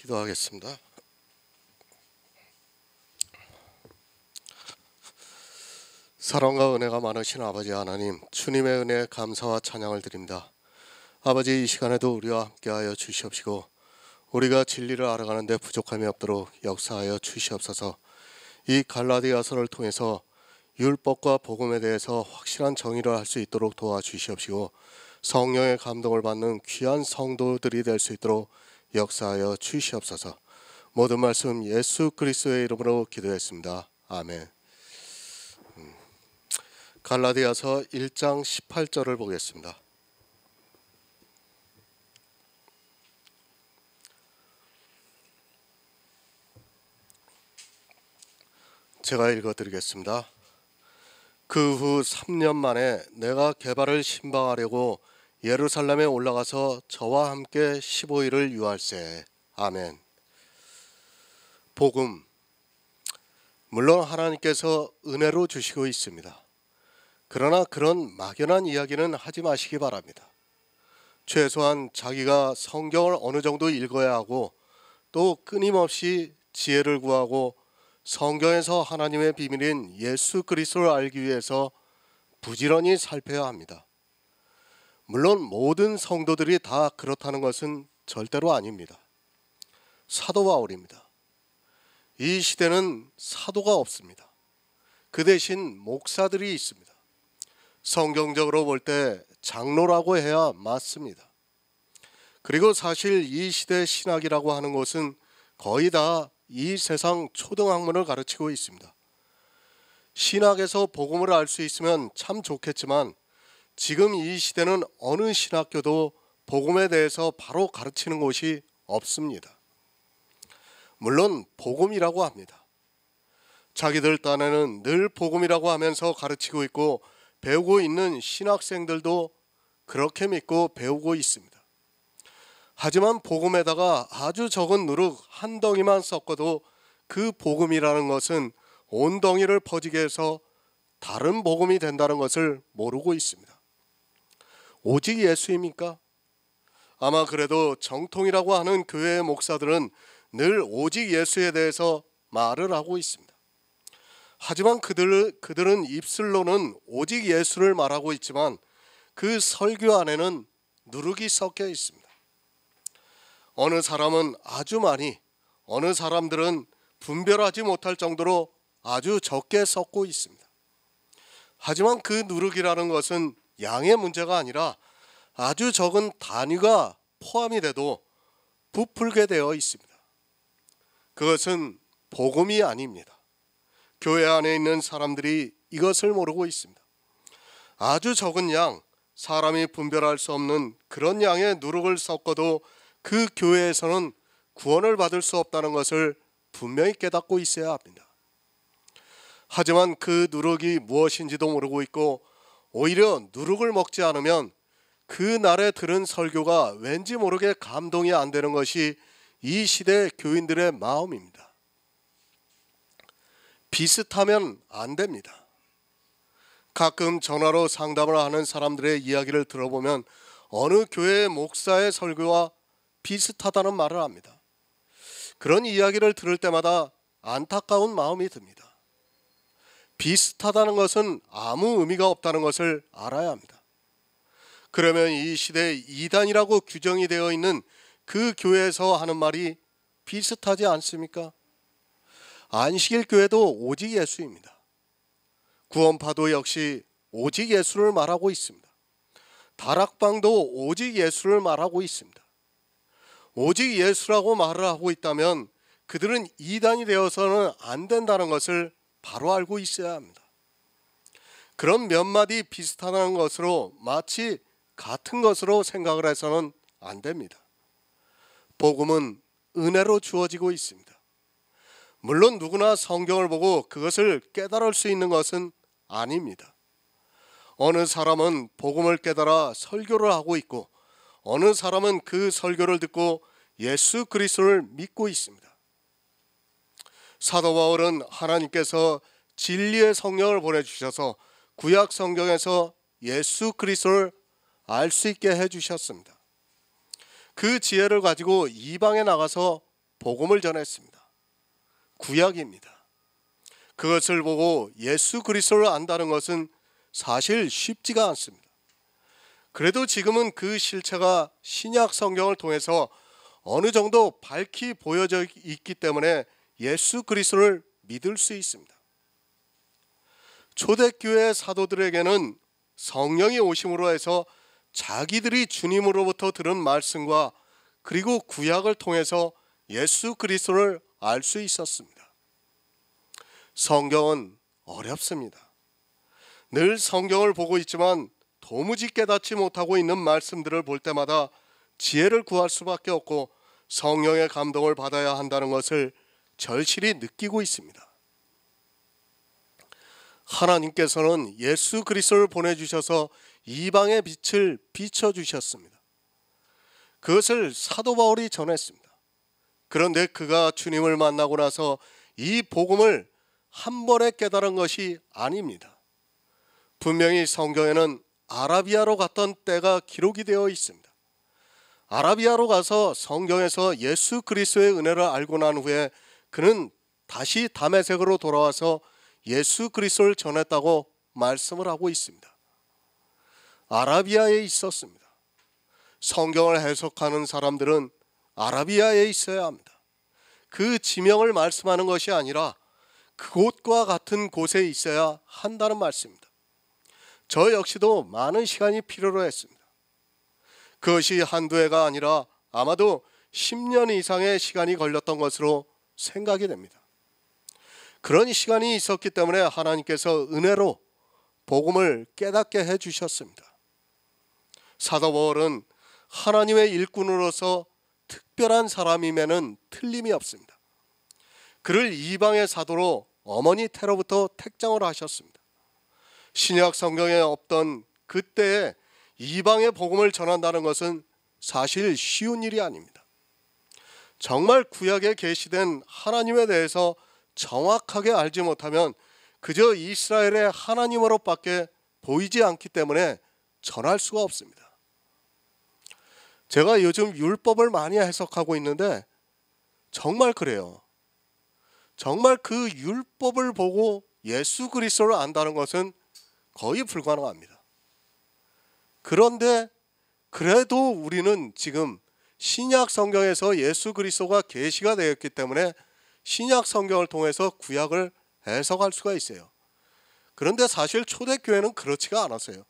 기도하겠습니다. 사랑과 은혜가 많으신 아버지 하나님, 주님의 은혜에 감사와 찬양을 드립니다. 아버지, 이 시간에도 우리와 함께하여 주시옵시고 우리가 진리를 알아가는데 부족함이 없도록 역사하여 주시옵소서. 이 갈라디아서를 통해서 율법과 복음에 대해서 확실한 정의를 할 수 있도록 도와주시옵시고 성령의 감동을 받는 귀한 성도들이 될 수 있도록 역사하여 주시옵소서. 모든 말씀 예수 그리스도의 이름으로 기도했습니다. 아멘. 갈라디아서 1장 18절을 보겠습니다. 제가 읽어드리겠습니다. 그 후 3년 만에 내가 게바를 신방하려고 예루살렘에 올라가서 저와 함께 15일을 유할세. 아멘. 복음, 물론 하나님께서 은혜로 주시고 있습니다. 그러나 그런 막연한 이야기는 하지 마시기 바랍니다. 최소한 자기가 성경을 어느 정도 읽어야 하고 또 끊임없이 지혜를 구하고 성경에서 하나님의 비밀인 예수 그리스도를 알기 위해서 부지런히 살펴야 합니다. 물론 모든 성도들이 다 그렇다는 것은 절대로 아닙니다. 사도 바울입니다. 이 시대는 사도가 없습니다. 그 대신 목사들이 있습니다. 성경적으로 볼 때 장로라고 해야 맞습니다. 그리고 사실 이 시대 신학이라고 하는 것은 거의 다 이 세상 초등학문을 가르치고 있습니다. 신학에서 복음을 알 수 있으면 참 좋겠지만 지금 이 시대는 어느 신학교도 복음에 대해서 바로 가르치는 곳이 없습니다. 물론 복음이라고 합니다. 자기들 딴에는 늘 복음이라고 하면서 가르치고 있고 배우고 있는 신학생들도 그렇게 믿고 배우고 있습니다. 하지만 복음에다가 아주 적은 누룩 한 덩이만 섞어도 그 복음이라는 것은 온 덩이를 퍼지게 해서 다른 복음이 된다는 것을 모르고 있습니다. 오직 예수입니까? 아마 그래도 정통이라고 하는 교회의 목사들은 늘 오직 예수에 대해서 말을 하고 있습니다. 하지만 그들은 입술로는 오직 예수를 말하고 있지만 그 설교 안에는 누룩이 섞여 있습니다. 어느 사람은 아주 많이, 어느 사람들은 분별하지 못할 정도로 아주 적게 섞고 있습니다. 하지만 그 누룩이라는 것은 양의 문제가 아니라 아주 적은 단위가 포함이 돼도 부풀게 되어 있습니다. 그것은 복음이 아닙니다. 교회 안에 있는 사람들이 이것을 모르고 있습니다. 아주 적은 양, 사람이 분별할 수 없는 그런 양의 누룩을 섞어도 그 교회에서는 구원을 받을 수 없다는 것을 분명히 깨닫고 있어야 합니다. 하지만 그 누룩이 무엇인지도 모르고 있고 오히려 누룩을 먹지 않으면 그 날에 들은 설교가 왠지 모르게 감동이 안 되는 것이 이 시대 교인들의 마음입니다. 비슷하면 안 됩니다. 가끔 전화로 상담을 하는 사람들의 이야기를 들어보면 어느 교회 목사의 설교와 비슷하다는 말을 합니다. 그런 이야기를 들을 때마다 안타까운 마음이 듭니다. 비슷하다는 것은 아무 의미가 없다는 것을 알아야 합니다. 그러면 이 시대에 이단이라고 규정이 되어 있는 그 교회에서 하는 말이 비슷하지 않습니까? 안식일교회도 오직 예수입니다. 구원파도 역시 오직 예수를 말하고 있습니다. 다락방도 오직 예수를 말하고 있습니다. 오직 예수라고 말을 하고 있다면 그들은 이단이 되어서는 안 된다는 것을 바로 알고 있어야 합니다. 그런 몇 마디 비슷하다는 것으로 마치 같은 것으로 생각을 해서는 안 됩니다. 복음은 은혜로 주어지고 있습니다. 물론 누구나 성경을 보고 그것을 깨달을 수 있는 것은 아닙니다. 어느 사람은 복음을 깨달아 설교를 하고 있고 어느 사람은 그 설교를 듣고 예수 그리스도를 믿고 있습니다. 사도 바울은 하나님께서 진리의 성령을 보내주셔서 구약 성경에서 예수 그리스도를 알 수 있게 해주셨습니다. 그 지혜를 가지고 이방에 나가서 복음을 전했습니다. 구약입니다. 그것을 보고 예수 그리스도를 안다는 것은 사실 쉽지가 않습니다. 그래도 지금은 그 실체가 신약 성경을 통해서 어느 정도 밝히 보여져 있기 때문에 예수 그리스도를 믿을 수 있습니다. 초대교회 사도들에게는 성령이 오심으로 해서 자기들이 주님으로부터 들은 말씀과 그리고 구약을 통해서 예수 그리스도를 알 수 있었습니다. 성경은 어렵습니다. 늘 성경을 보고 있지만 도무지 깨닫지 못하고 있는 말씀들을 볼 때마다 지혜를 구할 수밖에 없고 성령의 감동을 받아야 한다는 것을 절실히 느끼고 있습니다. 하나님께서는 예수 그리스도를 보내주셔서 이방의 빛을 비춰주셨습니다. 그것을 사도 바울이 전했습니다. 그런데 그가 주님을 만나고 나서 이 복음을 한 번에 깨달은 것이 아닙니다. 분명히 성경에는 아라비아로 갔던 때가 기록이 되어 있습니다. 아라비아로 가서 성경에서 예수 그리스도의 은혜를 알고 난 후에 그는 다시 다메섹으로 돌아와서 예수 그리스도를 전했다고 말씀을 하고 있습니다. 아라비아에 있었습니다. 성경을 해석하는 사람들은 아라비아에 있어야 합니다. 그 지명을 말씀하는 것이 아니라 그곳과 같은 곳에 있어야 한다는 말씀입니다. 저 역시도 많은 시간이 필요로 했습니다. 그것이 한두 해가 아니라 아마도 10년 이상의 시간이 걸렸던 것으로 생각이 됩니다. 그런 시간이 있었기 때문에 하나님께서 은혜로 복음을 깨닫게 해주셨습니다. 사도 바울은 하나님의 일꾼으로서 특별한 사람임에는 틀림이 없습니다. 그를 이방의 사도로 어머니 태로부터 택정을 하셨습니다. 신약 성경에 없던 그때에 이방의 복음을 전한다는 것은 사실 쉬운 일이 아닙니다. 정말 구약에 계시된 하나님에 대해서 정확하게 알지 못하면 그저 이스라엘의 하나님으로밖에 보이지 않기 때문에 전할 수가 없습니다. 제가 요즘 율법을 많이 해석하고 있는데 정말 그래요. 정말 그 율법을 보고 예수 그리스도를 안다는 것은 거의 불가능합니다. 그런데 그래도 우리는 지금 신약 성경에서 예수 그리스도가 계시가 되었기 때문에 신약 성경을 통해서 구약을 해석할 수가 있어요. 그런데 사실 초대교회는 그렇지가 않았어요.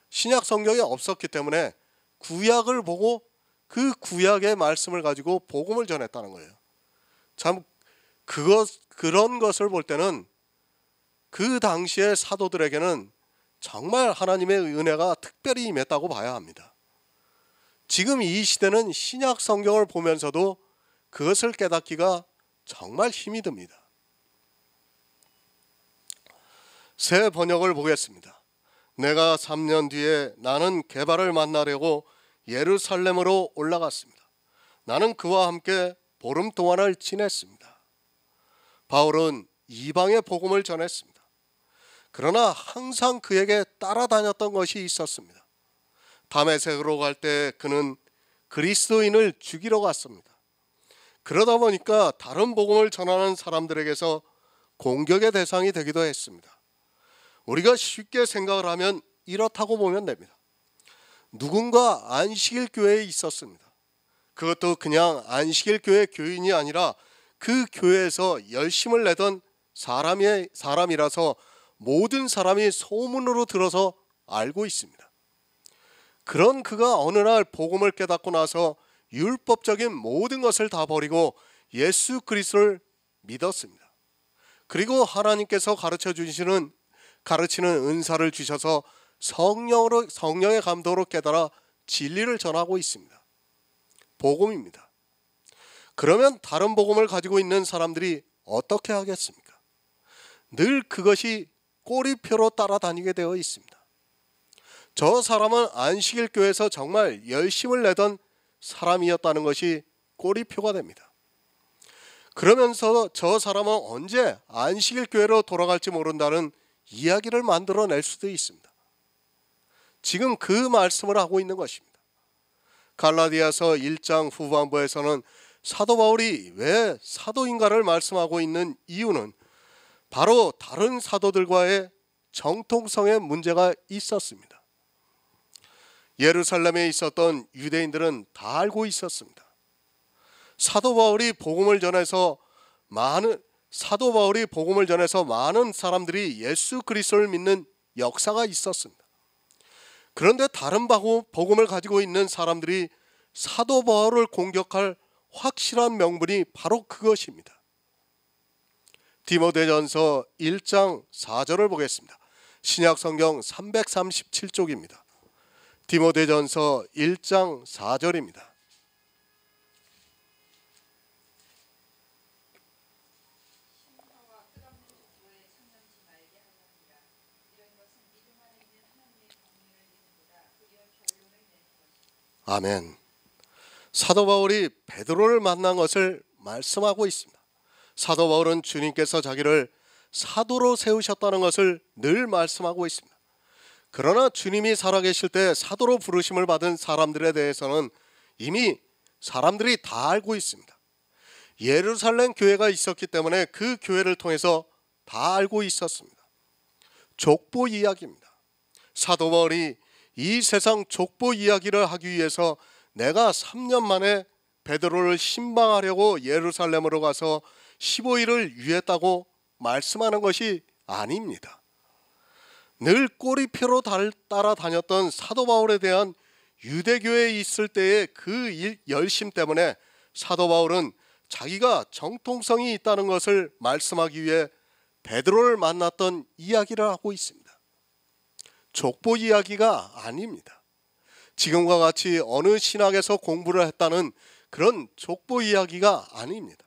신약 성경이 없었기 때문에 구약을 보고 그 구약의 말씀을 가지고 복음을 전했다는 거예요. 참 그런 것을 볼 때는 그 당시의 사도들에게는 정말 하나님의 은혜가 특별히 임했다고 봐야 합니다. 지금 이 시대는 신약 성경을 보면서도 그것을 깨닫기가 정말 힘이 듭니다. 새 번역을 보겠습니다. 내가 3년 뒤에 나는 게바를 만나려고 예루살렘으로 올라갔습니다. 나는 그와 함께 보름 동안을 지냈습니다. 바울은 이방의 복음을 전했습니다. 그러나 항상 그에게 따라다녔던 것이 있었습니다. 다메섹으로 갈 때 그는 그리스도인을 죽이러 갔습니다. 그러다 보니까 다른 복음을 전하는 사람들에게서 공격의 대상이 되기도 했습니다. 우리가 쉽게 생각을 하면 이렇다고 보면 됩니다. 누군가 안식일 교회에 있었습니다. 그것도 그냥 안식일 교회 교인이 아니라 그 교회에서 열심을 내던 사람이라서 모든 사람이 소문으로 들어서 알고 있습니다. 그런 그가 어느 날 복음을 깨닫고 나서 율법적인 모든 것을 다 버리고 예수 그리스도를 믿었습니다. 그리고 하나님께서 가르치는 은사를 주셔서 성령의 감동으로 깨달아 진리를 전하고 있습니다. 복음입니다. 그러면 다른 복음을 가지고 있는 사람들이 어떻게 하겠습니까? 늘 그것이 꼬리표로 따라다니게 되어 있습니다. 저 사람은 안식일 교회에서 정말 열심을 내던 사람이었다는 것이 꼬리표가 됩니다. 그러면서 저 사람은 언제 안식일 교회로 돌아갈지 모른다는 이야기를 만들어낼 수도 있습니다. 지금 그 말씀을 하고 있는 것입니다. 갈라디아서 1장 후반부에서는 사도 바울이 왜 사도인가를 말씀하고 있는 이유는 바로 다른 사도들과의 정통성에 문제가 있었습니다. 예루살렘에 있었던 유대인들은 다 알고 있었습니다. 사도 바울이 복음을 전해서 많은 사람들이 예수 그리스도를 믿는 역사가 있었습니다. 그런데 다른 복음을 가지고 있는 사람들이 사도 바울을 공격할 확실한 명분이 바로 그것입니다. 디모데전서 1장 4절을 보겠습니다. 신약성경 337쪽입니다. 디모데전서 1장 4절입니다. 아멘. 사도 바울이 베드로를 만난 것을 말씀하고 있습니다. 사도 바울은 주님께서 자기를 사도로 세우셨다는 것을 늘 말씀하고 있습니다. 그러나 주님이 살아계실 때 사도로 부르심을 받은 사람들에 대해서는 이미 사람들이 다 알고 있습니다. 예루살렘 교회가 있었기 때문에 그 교회를 통해서 다 알고 있었습니다. 족보 이야기입니다. 사도 바울이 이 세상 족보 이야기를 하기 위해서 내가 3년 만에 베드로를 신방하려고 예루살렘으로 가서 15일을 유했다고 말씀하는 것이 아닙니다. 늘 꼬리표로 따라다녔던 사도 바울에 대한 유대교회에 있을 때의 그 열심 때문에 사도 바울은 자기가 정통성이 있다는 것을 말씀하기 위해 베드로를 만났던 이야기를 하고 있습니다. 족보 이야기가 아닙니다. 지금과 같이 어느 신학에서 공부를 했다는 그런 족보 이야기가 아닙니다.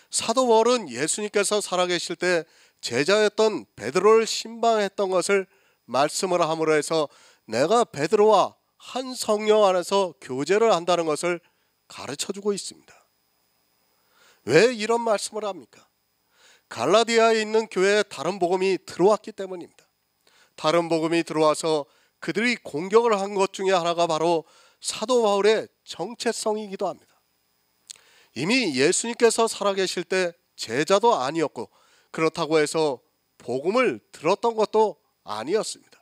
사도 바울은 예수님께서 살아계실 때 제자였던 베드로를 신방했던 것을 말씀을 함으로 해서 내가 베드로와 한 성령 안에서 교제를 한다는 것을 가르쳐주고 있습니다. 왜 이런 말씀을 합니까? 갈라디아에 있는 교회에 다른 복음이 들어왔기 때문입니다. 다른 복음이 들어와서 그들이 공격을 한 것 중에 하나가 바로 사도 바울의 정체성이기도 합니다. 이미 예수님께서 살아계실 때 제자도 아니었고 그렇다고 해서 복음을 들었던 것도 아니었습니다.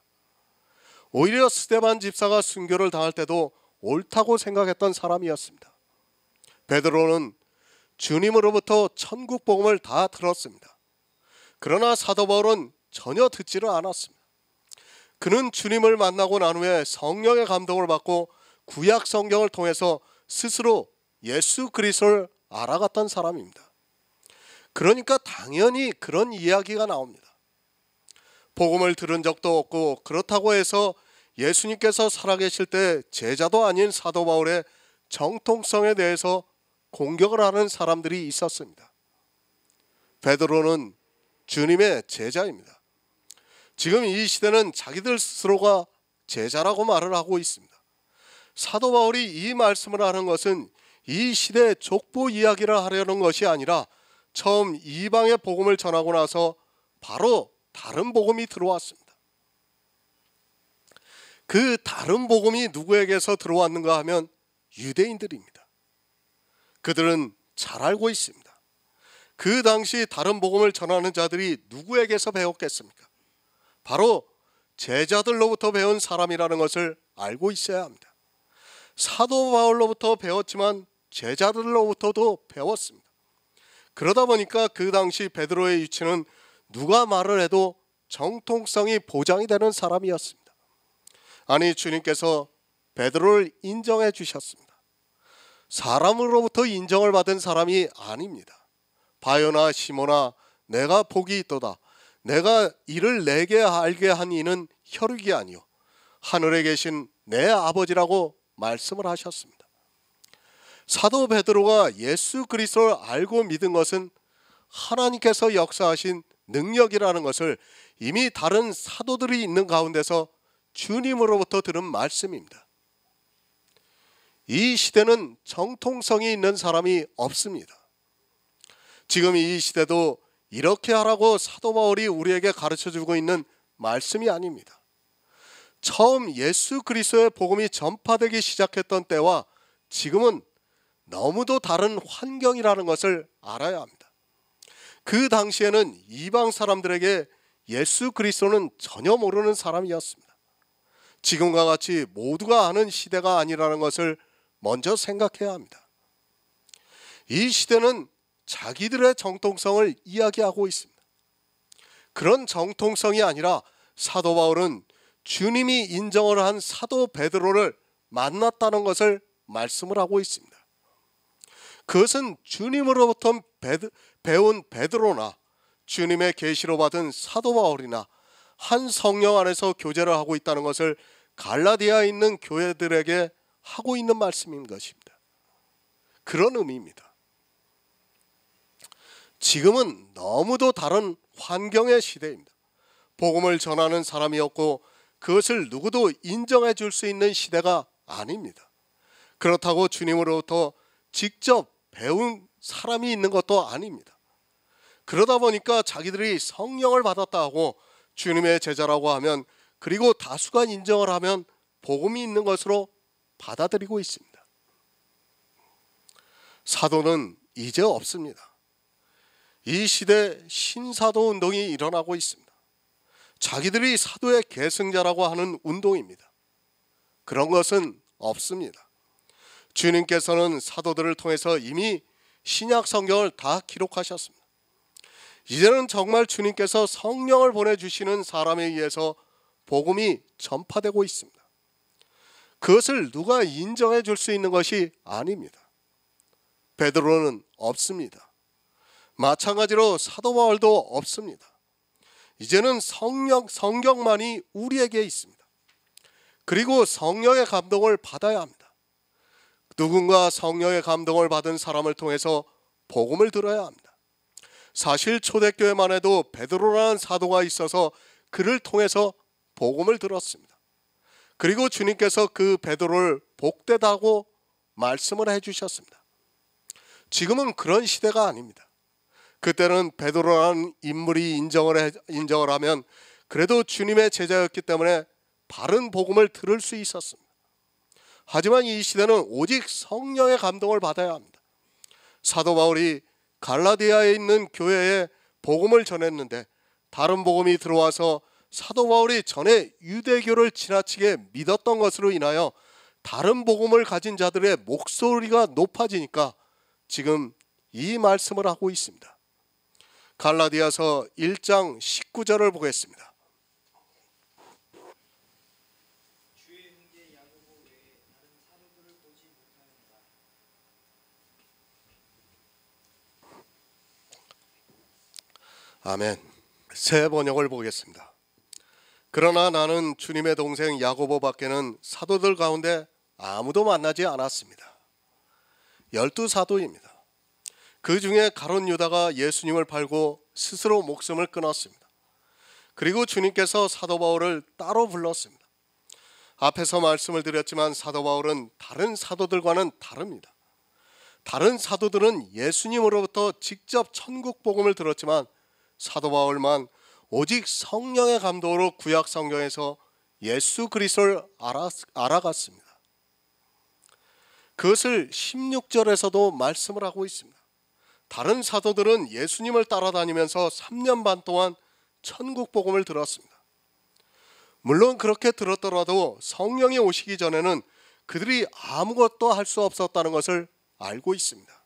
오히려 스데반 집사가 순교를 당할 때도 옳다고 생각했던 사람이었습니다. 베드로는 주님으로부터 천국 복음을 다 들었습니다. 그러나 사도 바울은 전혀 듣지를 않았습니다. 그는 주님을 만나고 난 후에 성령의 감동을 받고 구약 성경을 통해서 스스로 예수 그리스도를 알아갔던 사람입니다. 그러니까 당연히 그런 이야기가 나옵니다. 복음을 들은 적도 없고 그렇다고 해서 예수님께서 살아계실 때 제자도 아닌 사도 바울의 정통성에 대해서 공격을 하는 사람들이 있었습니다. 베드로는 주님의 제자입니다. 지금 이 시대는 자기들 스스로가 제자라고 말을 하고 있습니다. 사도 바울이 이 말씀을 하는 것은 이 시대의 족보 이야기를 하려는 것이 아니라 처음 이방의 복음을 전하고 나서 바로 다른 복음이 들어왔습니다. 그 다른 복음이 누구에게서 들어왔는가 하면 유대인들입니다. 그들은 잘 알고 있습니다. 그 당시 다른 복음을 전하는 자들이 누구에게서 배웠겠습니까? 바로 제자들로부터 배운 사람이라는 것을 알고 있어야 합니다. 사도 바울로부터 배웠지만 제자들로부터도 배웠습니다. 그러다 보니까 그 당시 베드로의 위치는 누가 말을 해도 정통성이 보장이 되는 사람이었습니다. 아니, 주님께서 베드로를 인정해 주셨습니다. 사람으로부터 인정을 받은 사람이 아닙니다. 바요나 시모나 내가 복이 있도다. 내가 이를 내게 알게 한 이는 혈육이 아니요 하늘에 계신 내 아버지라고 말씀을 하셨습니다. 사도 베드로가 예수 그리스도를 알고 믿은 것은 하나님께서 역사하신 능력이라는 것을 이미 다른 사도들이 있는 가운데서 주님으로부터 들은 말씀입니다. 이 시대는 정통성이 있는 사람이 없습니다. 지금 이 시대도 이렇게 하라고 사도 바울이 우리에게 가르쳐주고 있는 말씀이 아닙니다. 처음 예수 그리스도의 복음이 전파되기 시작했던 때와 지금은 너무도 다른 환경이라는 것을 알아야 합니다. 그 당시에는 이방 사람들에게 예수 그리스도는 전혀 모르는 사람이었습니다. 지금과 같이 모두가 아는 시대가 아니라는 것을 먼저 생각해야 합니다. 이 시대는 자기들의 정통성을 이야기하고 있습니다. 그런 정통성이 아니라 사도 바울은 주님이 인정을 한 사도 베드로를 만났다는 것을 말씀을 하고 있습니다. 그것은 주님으로부터 배운 베드로나 주님의 계시로 받은 사도 바울이나 한 성령 안에서 교제를 하고 있다는 것을 갈라디아에 있는 교회들에게 하고 있는 말씀인 것입니다. 그런 의미입니다. 지금은 너무도 다른 환경의 시대입니다. 복음을 전하는 사람이 없고 그것을 누구도 인정해 줄 수 있는 시대가 아닙니다. 그렇다고 주님으로부터 직접 배운 사람이 있는 것도 아닙니다. 그러다 보니까 자기들이 성령을 받았다 하고 주님의 제자라고 하면, 그리고 다수가 인정을 하면 복음이 있는 것으로 받아들이고 있습니다. 사도는 이제 없습니다. 이 시대 신사도 운동이 일어나고 있습니다. 자기들이 사도의 계승자라고 하는 운동입니다. 그런 것은 없습니다. 주님께서는 사도들을 통해서 이미 신약 성경을 다 기록하셨습니다. 이제는 정말 주님께서 성령을 보내주시는 사람에 의해서 복음이 전파되고 있습니다. 그것을 누가 인정해 줄 수 있는 것이 아닙니다. 베드로는 없습니다. 마찬가지로 사도 바울도 없습니다. 이제는 성경만이 우리에게 있습니다. 그리고 성령의 감동을 받아야 합니다. 누군가 성령의 감동을 받은 사람을 통해서 복음을 들어야 합니다. 사실 초대교회만 해도 베드로라는 사도가 있어서 그를 통해서 복음을 들었습니다. 그리고 주님께서 그 베드로를 복되다고 말씀을 해주셨습니다. 지금은 그런 시대가 아닙니다. 그때는 베드로라는 인물이 인정을 하면 그래도 주님의 제자였기 때문에 바른 복음을 들을 수 있었습니다. 하지만 이 시대는 오직 성령의 감동을 받아야 합니다. 사도 바울이 갈라디아에 있는 교회에 복음을 전했는데 다른 복음이 들어와서 사도 바울이 전에 유대교를 지나치게 믿었던 것으로 인하여 다른 복음을 가진 자들의 목소리가 높아지니까 지금 이 말씀을 하고 있습니다. 갈라디아서 1장 19절을 보겠습니다. 아멘. 새 번역을 보겠습니다. 그러나 나는 주님의 동생 야고보 밖에는 사도들 가운데 아무도 만나지 않았습니다. 12사도입니다. 그 중에 가룟 유다가 예수님을 팔고 스스로 목숨을 끊었습니다. 그리고 주님께서 사도 바울을 따로 불렀습니다. 앞에서 말씀을 드렸지만 사도 바울은 다른 사도들과는 다릅니다. 다른 사도들은 예수님으로부터 직접 천국 복음을 들었지만 사도 바울만 오직 성령의 감동으로 구약 성경에서 예수 그리스도를 알아갔습니다. 그것을 16절에서도 말씀을 하고 있습니다. 다른 사도들은 예수님을 따라다니면서 3년 반 동안 천국 복음을 들었습니다. 물론 그렇게 들었더라도 성령이 오시기 전에는 그들이 아무것도 할 수 없었다는 것을 알고 있습니다.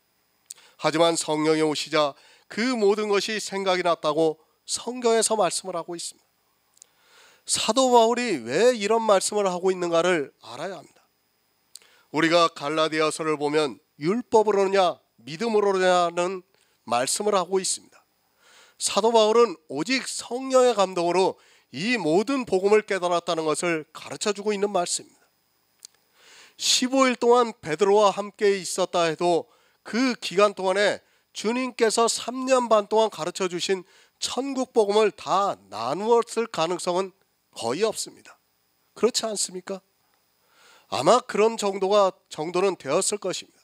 하지만 성령이 오시자 그 모든 것이 생각이 났다고 성경에서 말씀을 하고 있습니다. 사도 바울이 왜 이런 말씀을 하고 있는가를 알아야 합니다. 우리가 갈라디아서를 보면 율법으로냐 믿음으로냐는 말씀을 하고 있습니다. 사도 바울은 오직 성령의 감동으로 이 모든 복음을 깨달았다는 것을 가르쳐주고 있는 말씀입니다. 15일 동안 베드로와 함께 있었다 해도 그 기간 동안에 주님께서 3년 반 동안 가르쳐 주신 천국 복음을 다 나누었을 가능성은 거의 없습니다. 그렇지 않습니까? 아마 그런 정도는 되었을 것입니다.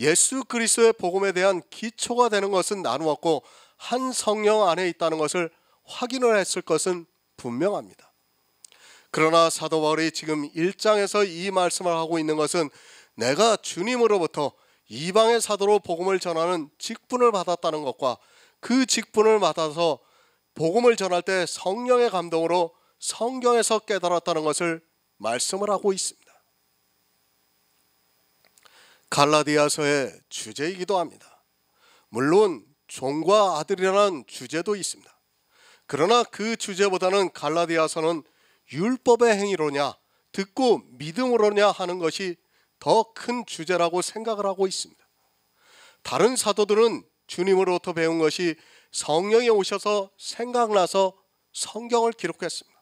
예수 그리스도의 복음에 대한 기초가 되는 것은 나누었고 한 성령 안에 있다는 것을 확인을 했을 것은 분명합니다. 그러나 사도 바울이 지금 1장에서 이 말씀을 하고 있는 것은 내가 주님으로부터 이방의 사도로 복음을 전하는 직분을 받았다는 것과 그 직분을 받아서 복음을 전할 때 성령의 감동으로 성경에서 깨달았다는 것을 말씀을 하고 있습니다. 갈라디아서의 주제이기도 합니다. 물론 종과 아들이라는 주제도 있습니다. 그러나 그 주제보다는 갈라디아서는 율법의 행위로냐 듣고 믿음으로냐 하는 것이 더 큰 주제라고 생각을 하고 있습니다. 다른 사도들은 주님으로부터 배운 것이 성령이 오셔서 생각나서 성경을 기록했습니다.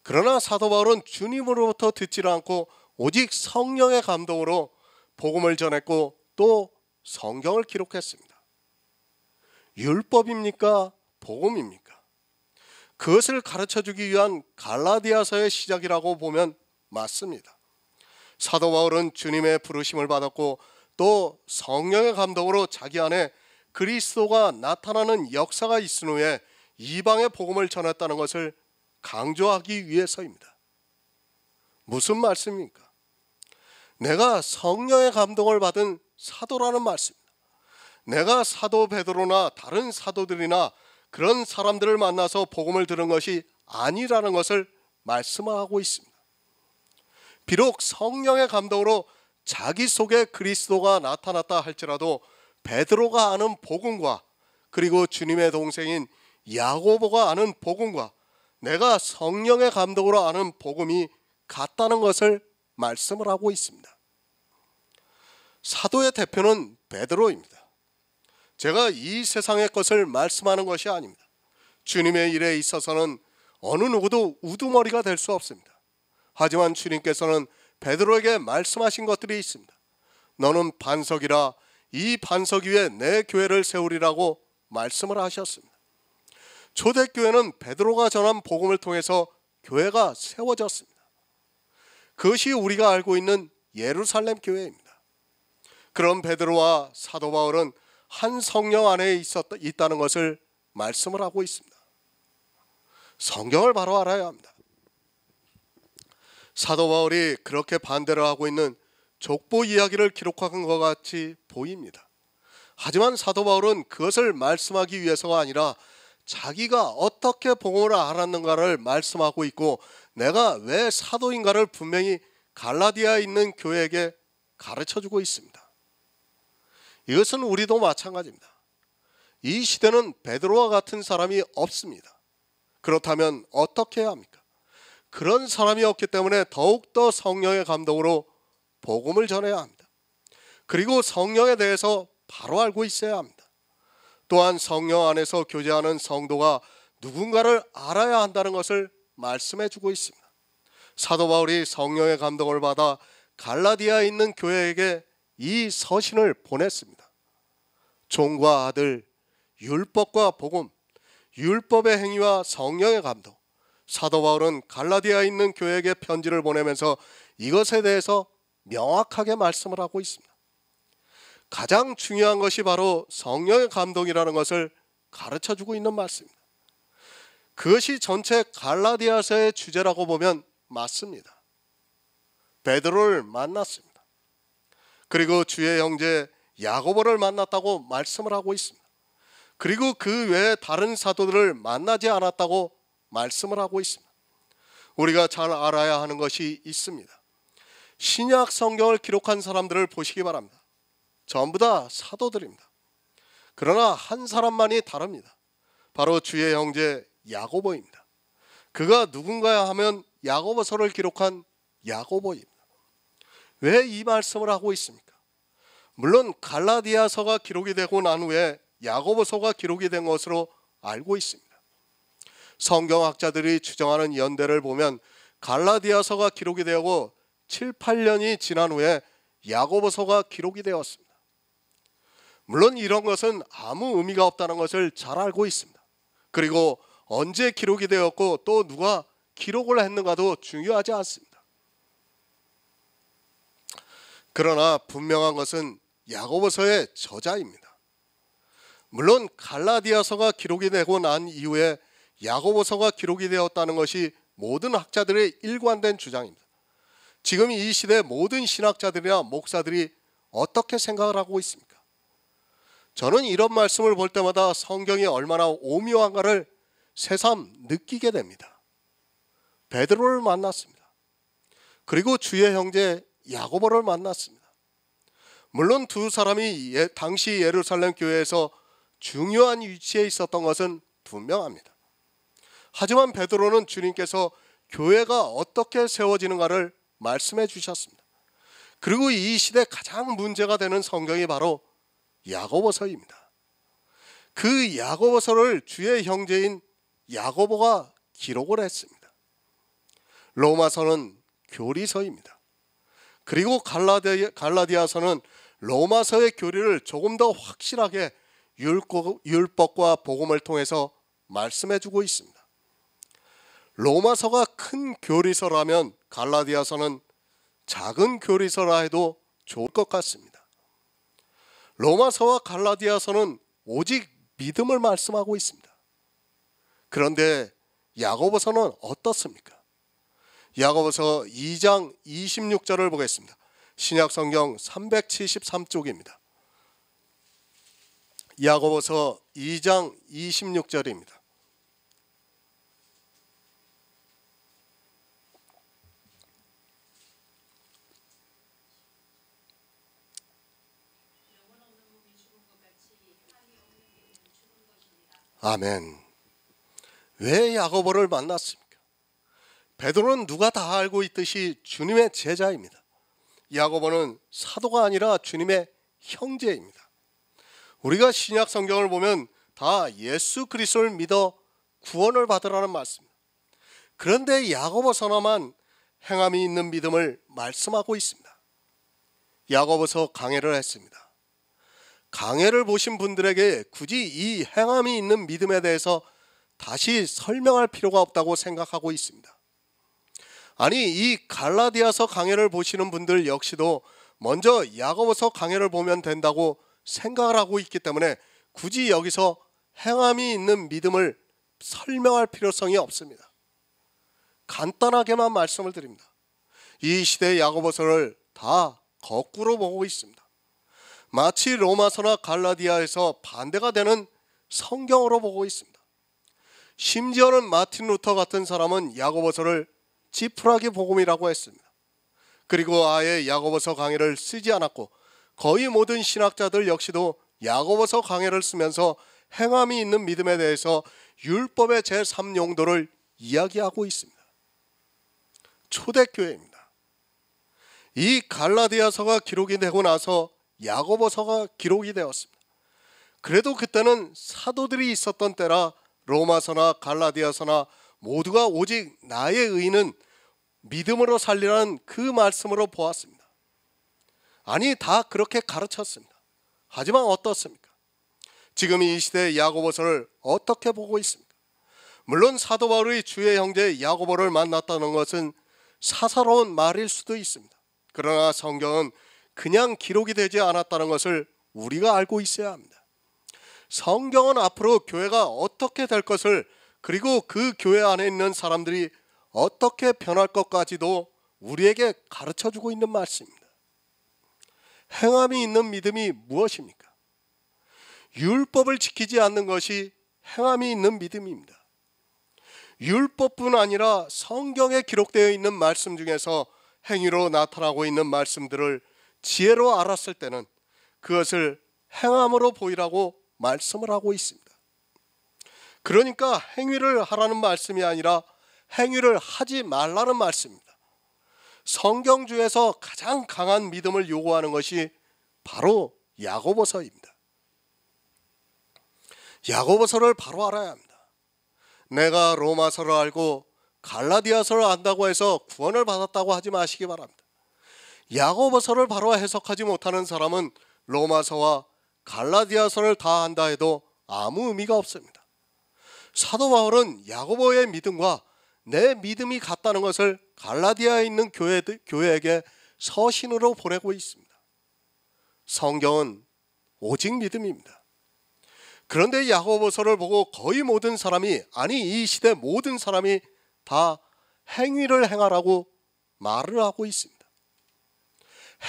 그러나 사도 바울은 주님으로부터 듣지 않고 오직 성령의 감동으로 복음을 전했고 또 성경을 기록했습니다. 율법입니까? 복음입니까? 그것을 가르쳐주기 위한 갈라디아서의 시작이라고 보면 맞습니다. 사도 바울은 주님의 부르심을 받았고 또 성령의 감동으로 자기 안에 그리스도가 나타나는 역사가 있은 후에 이방의 복음을 전했다는 것을 강조하기 위해서입니다. 무슨 말씀입니까? 내가 성령의 감동을 받은 사도라는 말씀입니다. 내가 사도 베드로나 다른 사도들이나 그런 사람들을 만나서 복음을 들은 것이 아니라는 것을 말씀하고 있습니다. 비록 성령의 감동으로 자기 속에 그리스도가 나타났다 할지라도 베드로가 아는 복음과 그리고 주님의 동생인 야고보가 아는 복음과 내가 성령의 감동으로 아는 복음이 같다는 것을 말씀을 하고 있습니다. 사도의 대표는 베드로입니다. 제가 이 세상의 것을 말씀하는 것이 아닙니다. 주님의 일에 있어서는 어느 누구도 우두머리가 될 수 없습니다. 하지만 주님께서는 베드로에게 말씀하신 것들이 있습니다. 너는 반석이라 이 반석 위에 내 교회를 세우리라고 말씀을 하셨습니다. 초대교회는 베드로가 전한 복음을 통해서 교회가 세워졌습니다. 그것이 우리가 알고 있는 예루살렘 교회입니다. 그런 베드로와 사도 바울은 한 성령 안에 있다는 것을 말씀을 하고 있습니다. 성경을 바로 알아야 합니다. 사도 바울이 그렇게 반대를 하고 있는 족보 이야기를 기록한 것 같이 보입니다. 하지만 사도 바울은 그것을 말씀하기 위해서가 아니라 자기가 어떻게 복음을 알았는가를 말씀하고 있고 내가 왜 사도인가를 분명히 갈라디아에 있는 교회에게 가르쳐주고 있습니다. 이것은 우리도 마찬가지입니다. 이 시대는 베드로와 같은 사람이 없습니다. 그렇다면 어떻게 해야 합니까? 그런 사람이 없기 때문에 더욱더 성령의 감동으로 복음을 전해야 합니다. 그리고 성령에 대해서 바로 알고 있어야 합니다. 또한 성령 안에서 교제하는 성도가 누군가를 알아야 한다는 것을 말씀해 주고 있습니다. 사도 바울이 성령의 감동을 받아 갈라디아에 있는 교회에게 이 서신을 보냈습니다. 종과 아들, 율법과 복음, 율법의 행위와 성령의 감동. 사도 바울은 갈라디아에 있는 교회에게 편지를 보내면서 이것에 대해서 명확하게 말씀을 하고 있습니다. 가장 중요한 것이 바로 성령의 감동이라는 것을 가르쳐주고 있는 말씀입니다. 그것이 전체 갈라디아서의 주제라고 보면 맞습니다. 베드로를 만났습니다. 그리고 주의 형제 야고보를 만났다고 말씀을 하고 있습니다. 그리고 그 외에 다른 사도들을 만나지 않았다고 말씀을 하고 있습니다. 우리가 잘 알아야 하는 것이 있습니다. 신약 성경을 기록한 사람들을 보시기 바랍니다. 전부 다 사도들입니다. 그러나 한 사람만이 다릅니다. 바로 주의 형제 야고보입니다. 그가 누군가야 하면 야고보서를 기록한 야고보입니다. 왜 이 말씀을 하고 있습니까? 물론 갈라디아서가 기록이 되고 난 후에 야고보서가 기록이 된 것으로 알고 있습니다. 성경학자들이 추정하는 연대를 보면 갈라디아서가 기록이 되고 7, 8년이 지난 후에 야고보서가 기록이 되었습니다. 물론 이런 것은 아무 의미가 없다는 것을 잘 알고 있습니다. 그리고 언제 기록이 되었고 또 누가 기록을 했는가도 중요하지 않습니다. 그러나 분명한 것은 야고보서의 저자입니다. 물론 갈라디아서가 기록이 되고 난 이후에 야고보서가 기록이 되었다는 것이 모든 학자들의 일관된 주장입니다. 지금 이 시대 모든 신학자들이나 목사들이 어떻게 생각을 하고 있습니까? 저는 이런 말씀을 볼 때마다 성경이 얼마나 오묘한가를 새삼 느끼게 됩니다. 베드로를 만났습니다. 그리고 주의 형제 야고보를 만났습니다. 물론 두 사람이 당시 예루살렘 교회에서 중요한 위치에 있었던 것은 분명합니다. 하지만 베드로는 주님께서 교회가 어떻게 세워지는가를 말씀해 주셨습니다. 그리고 이 시대 가장 문제가 되는 성경이 바로 야고보서입니다. 그 야고보서를 주의 형제인 야고보가 기록을 했습니다. 로마서는 교리서입니다. 그리고 갈라디아서는 로마서의 교리를 조금 더 확실하게 율법과 복음을 통해서 말씀해 주고 있습니다. 로마서가 큰 교리서라면 갈라디아서는 작은 교리서라 해도 좋을 것 같습니다. 로마서와 갈라디아서는 오직 믿음을 말씀하고 있습니다. 그런데 야고보서는 어떻습니까? 야고보서 2장 26절을 보겠습니다. 신약성경 373쪽입니다. 야고보서 2장 26절입니다. 아멘. 왜 야고보를 만났습니까? 베드로는 누가 다 알고 있듯이 주님의 제자입니다. 야고보는 사도가 아니라 주님의 형제입니다. 우리가 신약 성경을 보면 다 예수 그리스도를 믿어 구원을 받으라는 말씀입니다. 그런데 야고보서나만 행함이 있는 믿음을 말씀하고 있습니다. 야고보서 강해를 했습니다. 강해를 보신 분들에게 굳이 이 행함이 있는 믿음에 대해서 다시 설명할 필요가 없다고 생각하고 있습니다. 아니, 이 갈라디아서 강해를 보시는 분들 역시도 먼저 야고보서 강해를 보면 된다고 생각을 하고 있기 때문에 굳이 여기서 행함이 있는 믿음을 설명할 필요성이 없습니다. 간단하게만 말씀을 드립니다. 이 시대의 야고보서를 다 거꾸로 보고 있습니다. 마치 로마서나 갈라디아에서 반대가 되는 성경으로 보고 있습니다. 심지어는 마틴 루터 같은 사람은 야고보서를 지푸라기 복음이라고 했습니다. 그리고 아예 야고보서 강해를 쓰지 않았고 거의 모든 신학자들 역시도 야고보서 강해를 쓰면서 행함이 있는 믿음에 대해서 율법의 제3용도를 이야기하고 있습니다. 초대교회입니다. 이 갈라디아서가 기록이 되고 나서 야고보서가 기록이 되었습니다. 그래도 그때는 사도들이 있었던 때라 로마서나 갈라디아서나 모두가 오직 나의 의는 믿음으로 살리라는 그 말씀으로 보았습니다. 아니, 다 그렇게 가르쳤습니다. 하지만 어떻습니까? 지금 이 시대의 야고보서를 어떻게 보고 있습니까? 물론 사도 바울이 주의 형제 야고보를 만났다는 것은 사사로운 말일 수도 있습니다. 그러나 성경은 그냥 기록이 되지 않았다는 것을 우리가 알고 있어야 합니다. 성경은 앞으로 교회가 어떻게 될 것을, 그리고 그 교회 안에 있는 사람들이 어떻게 변할 것까지도 우리에게 가르쳐주고 있는 말씀입니다. 행함이 있는 믿음이 무엇입니까? 율법을 지키지 않는 것이 행함이 있는 믿음입니다. 율법뿐 아니라 성경에 기록되어 있는 말씀 중에서 행위로 나타나고 있는 말씀들을 지혜로 알았을 때는 그것을 행함으로 보이라고 말씀을 하고 있습니다. 그러니까 행위를 하라는 말씀이 아니라 행위를 하지 말라는 말씀입니다. 성경 중에서 가장 강한 믿음을 요구하는 것이 바로 야고보서입니다. 야고보서를 바로 알아야 합니다. 내가 로마서를 알고 갈라디아서를 안다고 해서 구원을 받았다고 하지 마시기 바랍니다. 야고보서를 바로 해석하지 못하는 사람은 로마서와 갈라디아서를 다 안다 해도 아무 의미가 없습니다. 사도 바울은 야고보의 믿음과 내 믿음이 같다는 것을 갈라디아에 있는 교회에게 서신으로 보내고 있습니다. 성경은 오직 믿음입니다. 그런데 야고보서를 보고 거의 모든 사람이, 아니 이 시대 모든 사람이 다 행위를 행하라고 말을 하고 있습니다.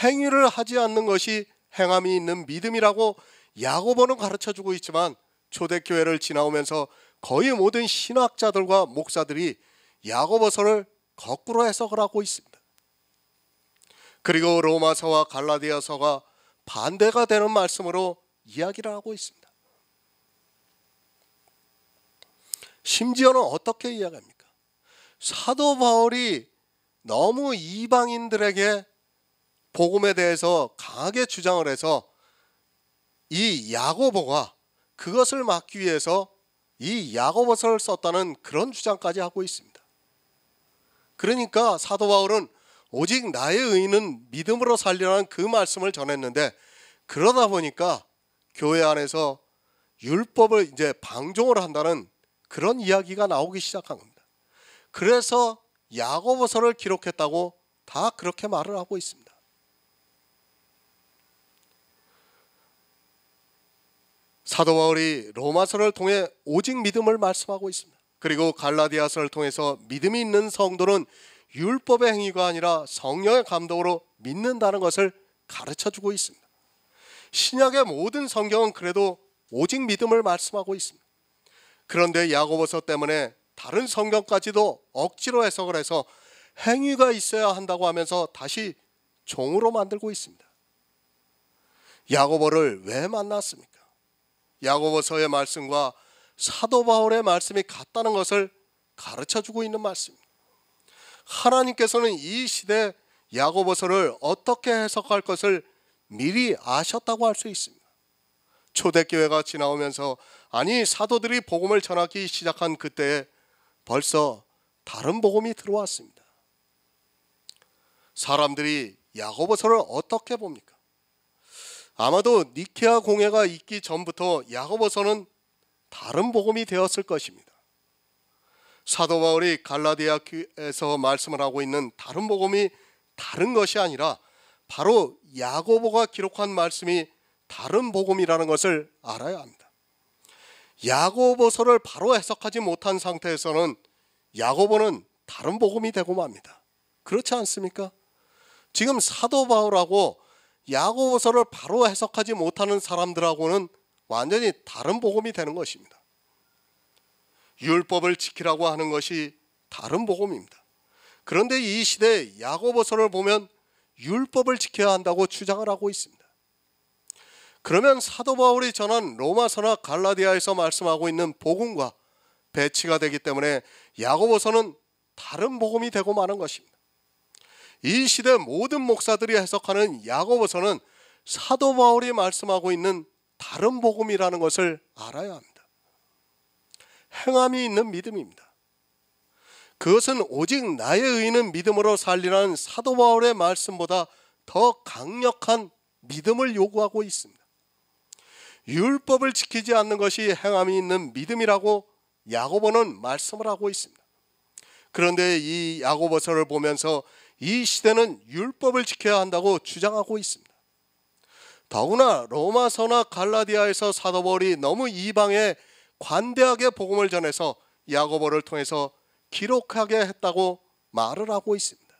행위를 하지 않는 것이 행함이 있는 믿음이라고 야고보는 가르쳐주고 있지만 초대교회를 지나오면서 거의 모든 신학자들과 목사들이 야고보서를 거꾸로 해석을 하고 있습니다. 그리고 로마서와 갈라디아서가 반대가 되는 말씀으로 이야기를 하고 있습니다. 심지어는 어떻게 이야기합니까? 사도 바울이 너무 이방인들에게 복음에 대해서 강하게 주장을 해서 이 야고보가 그것을 막기 위해서 이 야고보서를 썼다는 그런 주장까지 하고 있습니다. 그러니까 사도 바울은 오직 나의 의인은 믿음으로 살리라는 그 말씀을 전했는데, 그러다 보니까 교회 안에서 율법을 이제 방종을 한다는 그런 이야기가 나오기 시작한 겁니다. 그래서 야고보서를 기록했다고 다 그렇게 말을 하고 있습니다. 사도 바울이 로마서를 통해 오직 믿음을 말씀하고 있습니다. 그리고 갈라디아서를 통해서 믿음이 있는 성도는 율법의 행위가 아니라 성령의 감동으로 믿는다는 것을 가르쳐주고 있습니다. 신약의 모든 성경은 그래도 오직 믿음을 말씀하고 있습니다. 그런데 야고보서 때문에 다른 성경까지도 억지로 해석을 해서 행위가 있어야 한다고 하면서 다시 종으로 만들고 있습니다. 야고보를 왜 만났습니까? 야고보서의 말씀과 사도 바울의 말씀이 같다는 것을 가르쳐주고 있는 말씀입니다. 하나님께서는 이 시대 야고보서를 어떻게 해석할 것을 미리 아셨다고 할 수 있습니다. 초대교회가 지나오면서 아니 사도들이 복음을 전하기 시작한 그때에 벌써 다른 복음이 들어왔습니다. 사람들이 야고보서를 어떻게 봅니까? 아마도 니케아 공회가 있기 전부터 야고보서는 다른 복음이 되었을 것입니다. 사도 바울이 갈라디아에서 말씀을 하고 있는 다른 복음이 다른 것이 아니라 바로 야고보가 기록한 말씀이 다른 복음이라는 것을 알아야 합니다. 야고보서를 바로 해석하지 못한 상태에서는 야고보는 다른 복음이 되고 맙니다. 그렇지 않습니까? 지금 사도 바울하고 야고보서를 바로 해석하지 못하는 사람들하고는 완전히 다른 복음이 되는 것입니다. 율법을 지키라고 하는 것이 다른 복음입니다. 그런데 이 시대에 야고보서를 보면 율법을 지켜야 한다고 주장을 하고 있습니다. 그러면 사도 바울이 전한 로마서나 갈라디아에서 말씀하고 있는 복음과 배치가 되기 때문에 야고보서는 다른 복음이 되고 마는 것입니다. 이 시대 모든 목사들이 해석하는 야고보서는 사도 바울이 말씀하고 있는 다른 복음이라는 것을 알아야 합니다. 행함이 있는 믿음입니다. 그것은 오직 나의 의인은 믿음으로 살리라는 사도 바울의 말씀보다 더 강력한 믿음을 요구하고 있습니다. 율법을 지키지 않는 것이 행함이 있는 믿음이라고 야고보는 말씀을 하고 있습니다. 그런데 이 야고보서를 보면서 이 시대는 율법을 지켜야 한다고 주장하고 있습니다. 더구나 로마서나 갈라디아에서 사도 바울이 너무 이방에 관대하게 복음을 전해서 야고보를 통해서 기록하게 했다고 말을 하고 있습니다.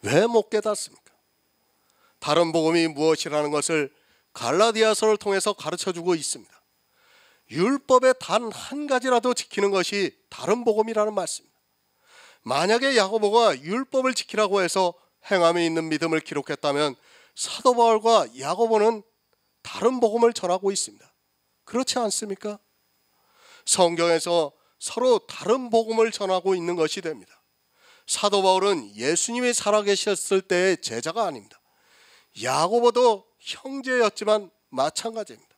왜 못 깨닫습니까? 다른 복음이 무엇이라는 것을 갈라디아서를 통해서 가르쳐주고 있습니다. 율법의 단 한 가지라도 지키는 것이 다른 복음이라는 말씀입니다. 만약에 야고보가 율법을 지키라고 해서 행함이 있는 믿음을 기록했다면 사도 바울과 야고보는 다른 복음을 전하고 있습니다. 그렇지 않습니까? 성경에서 서로 다른 복음을 전하고 있는 것이 됩니다. 사도 바울은 예수님이 살아계셨을 때의 제자가 아닙니다. 야고보도 형제였지만 마찬가지입니다.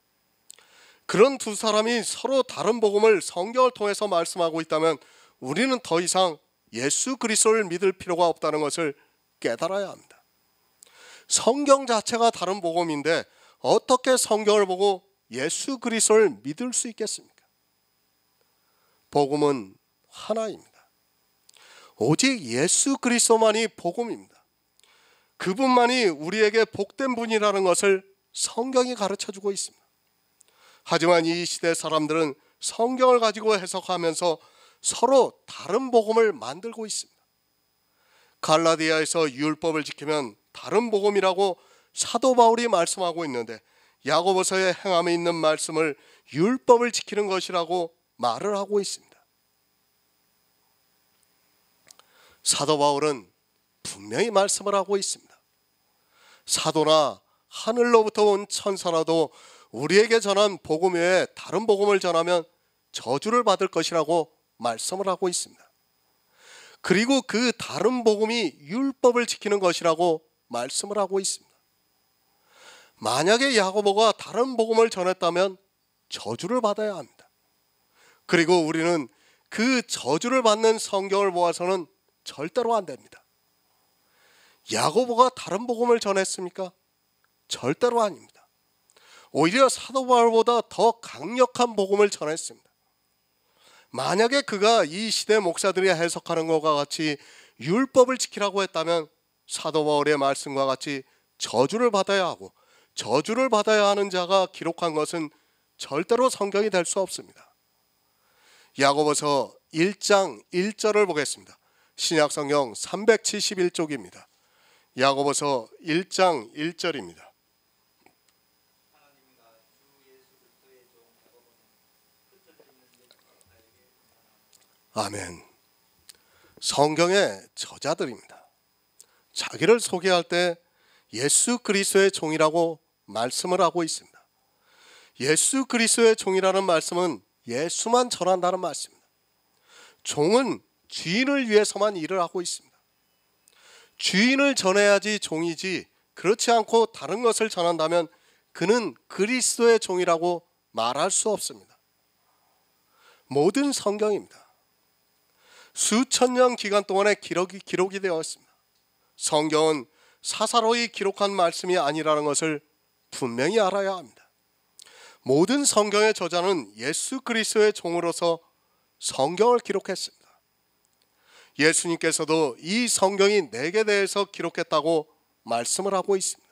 그런 두 사람이 서로 다른 복음을 성경을 통해서 말씀하고 있다면 우리는 더 이상 예수 그리스도를 믿을 필요가 없다는 것을 깨달아야 합니다. 성경 자체가 다른 복음인데 어떻게 성경을 보고 예수 그리스도를 믿을 수 있겠습니까? 복음은 하나입니다. 오직 예수 그리스도만이 복음입니다. 그분만이 우리에게 복된 분이라는 것을 성경이 가르쳐주고 있습니다. 하지만 이 시대 사람들은 성경을 가지고 해석하면서 서로 다른 복음을 만들고 있습니다. 갈라디아에서 율법을 지키면 다른 복음이라고 사도 바울이 말씀하고 있는데 야고보서의 행함에 있는 말씀을 율법을 지키는 것이라고 말을 하고 있습니다. 사도 바울은 분명히 말씀을 하고 있습니다. 사도나 하늘로부터 온 천사라도 우리에게 전한 복음 외에 다른 복음을 전하면 저주를 받을 것이라고 말씀을 하고 있습니다. 그리고 그 다른 복음이 율법을 지키는 것이라고 말씀을 하고 있습니다. 만약에 야고보가 다른 복음을 전했다면 저주를 받아야 합니다. 그리고 우리는 그 저주를 받는 성경을 보아서는 절대로 안 됩니다. 야고보가 다른 복음을 전했습니까? 절대로 아닙니다. 오히려 사도 바울보다 더 강력한 복음을 전했습니다. 만약에 그가 이 시대 목사들이 해석하는 것과 같이 율법을 지키라고 했다면 사도 바울의 말씀과 같이 저주를 받아야 하고 저주를 받아야 하는 자가 기록한 것은 절대로 성경이 될 수 없습니다. 야고보서 1장 1절을 보겠습니다. 신약성경 371쪽입니다. 야고보서 1장 1절입니다. 아멘. 성경의 저자들입니다. 자기를 소개할 때 예수 그리스도의 종이라고 말씀을 하고 있습니다. 예수 그리스도의 종이라는 말씀은 예수만 전한다는 말씀입니다. 종은 주인을 위해서만 일을 하고 있습니다. 주인을 전해야지 종이지 그렇지 않고 다른 것을 전한다면 그는 그리스도의 종이라고 말할 수 없습니다. 모든 성경입니다. 수천 년 기간 동안의 기록이 되어 있습니다. 성경은 사사로이 기록한 말씀이 아니라는 것을 분명히 알아야 합니다. 모든 성경의 저자는 예수 그리스도의 종으로서 성경을 기록했습니다. 예수님께서도 이 성경이 내게 대해서 기록했다고 말씀을 하고 있습니다.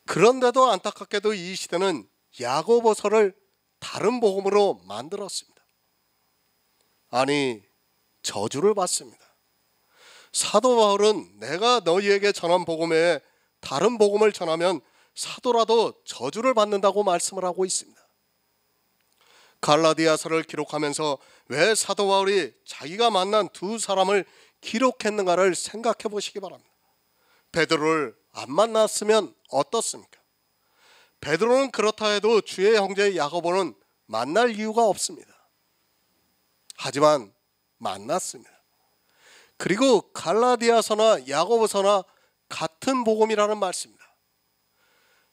그런데도 안타깝게도 이 시대는 야고보서를 다른 복음으로 만들었습니다. 아니, 저주를 받습니다. 사도 바울은 내가 너희에게 전한 복음 외에 다른 복음을 전하면 사도라도 저주를 받는다고 말씀을 하고 있습니다. 갈라디아서를 기록하면서 왜 사도 바울이 자기가 만난 두 사람을 기록했는가를 생각해 보시기 바랍니다. 베드로를 안 만났으면 어떻습니까? 베드로는 그렇다 해도 주의 형제 야고보는 만날 이유가 없습니다. 하지만 만났습니다. 그리고 갈라디아서나 야고보서나 같은 복음이라는 말씀입니다.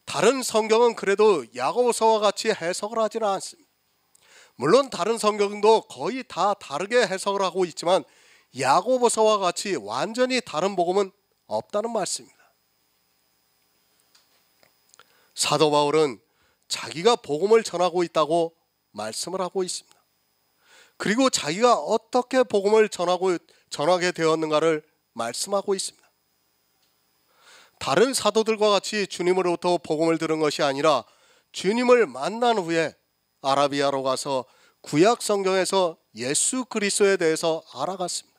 다른 성경은 그래도 야고보서와 같이 해석을 하지는 않습니다. 물론 다른 성경도 거의 다 다르게 해석을 하고 있지만 야고보서와 같이 완전히 다른 복음은 없다는 말씀입니다. 사도 바울은 자기가 복음을 전하고 있다고 말씀을 하고 있습니다. 그리고 자기가 어떻게 복음을 전하게 되었는가를 말씀하고 있습니다. 다른 사도들과 같이 주님으로부터 복음을 들은 것이 아니라 주님을 만난 후에 아라비아로 가서 구약 성경에서 예수 그리스도에 대해서 알아갔습니다.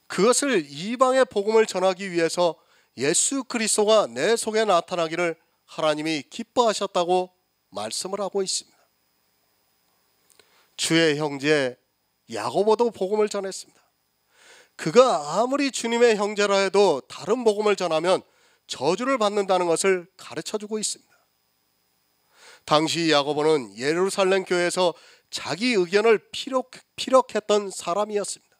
그것을 이방의 복음을 전하기 위해서 예수 그리스도가 내 속에 나타나기를 하나님이 기뻐하셨다고 말씀을 하고 있습니다. 주의 형제 야고보도 복음을 전했습니다. 그가 아무리 주님의 형제라 해도 다른 복음을 전하면 저주를 받는다는 것을 가르쳐주고 있습니다. 당시 야고보는 예루살렘 교회에서 자기 의견을 피력했던 사람이었습니다.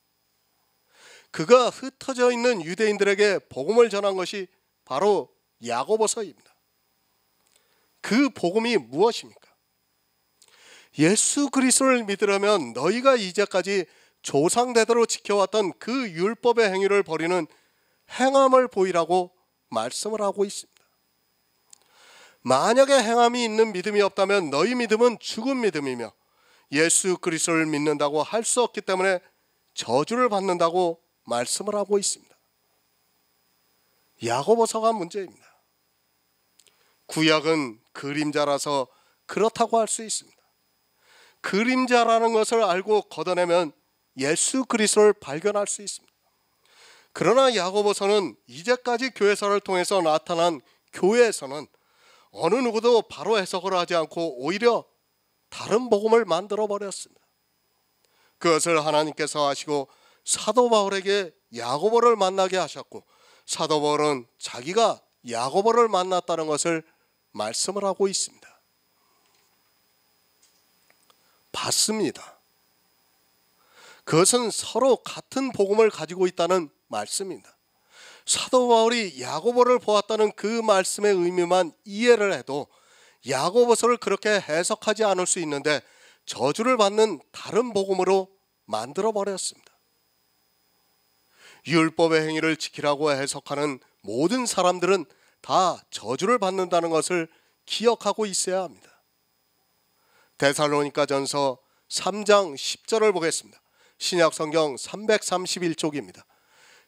그가 흩어져 있는 유대인들에게 복음을 전한 것이 바로 야고보서입니다. 그 복음이 무엇입니까? 예수 그리스도를 믿으려면 너희가 이제까지 조상대대로 지켜왔던 그 율법의 행위를 버리는 행함을 보이라고 말씀을 하고 있습니다. 만약에 행함이 있는 믿음이 없다면 너희 믿음은 죽은 믿음이며 예수 그리스도를 믿는다고 할 수 없기 때문에 저주를 받는다고 말씀을 하고 있습니다. 야고보서가 문제입니다. 구약은 그림자라서 그렇다고 할 수 있습니다. 그림자라는 것을 알고 걷어내면 예수 그리스도를 발견할 수 있습니다. 그러나 야고보서는 이제까지 교회사를 통해서 나타난 교회에서는 어느 누구도 바로 해석을 하지 않고 오히려 다른 복음을 만들어 버렸습니다. 그것을 하나님께서 하시고 사도 바울에게 야고보를 만나게 하셨고, 사도 바울은 자기가 야고보를 만났다는 것을 말씀을 하고 있습니다. 봤습니다. 그것은 서로 같은 복음을 가지고 있다는 말씀입니다. 사도 바울이 야고보를 보았다는 그 말씀의 의미만 이해를 해도 야고보서를 그렇게 해석하지 않을 수 있는데 저주를 받는 다른 복음으로 만들어 버렸습니다. 율법의 행위를 지키라고 해석하는 모든 사람들은 다 저주를 받는다는 것을 기억하고 있어야 합니다. 데살로니가전서 3장 10절을 보겠습니다. 신약성경 331쪽입니다.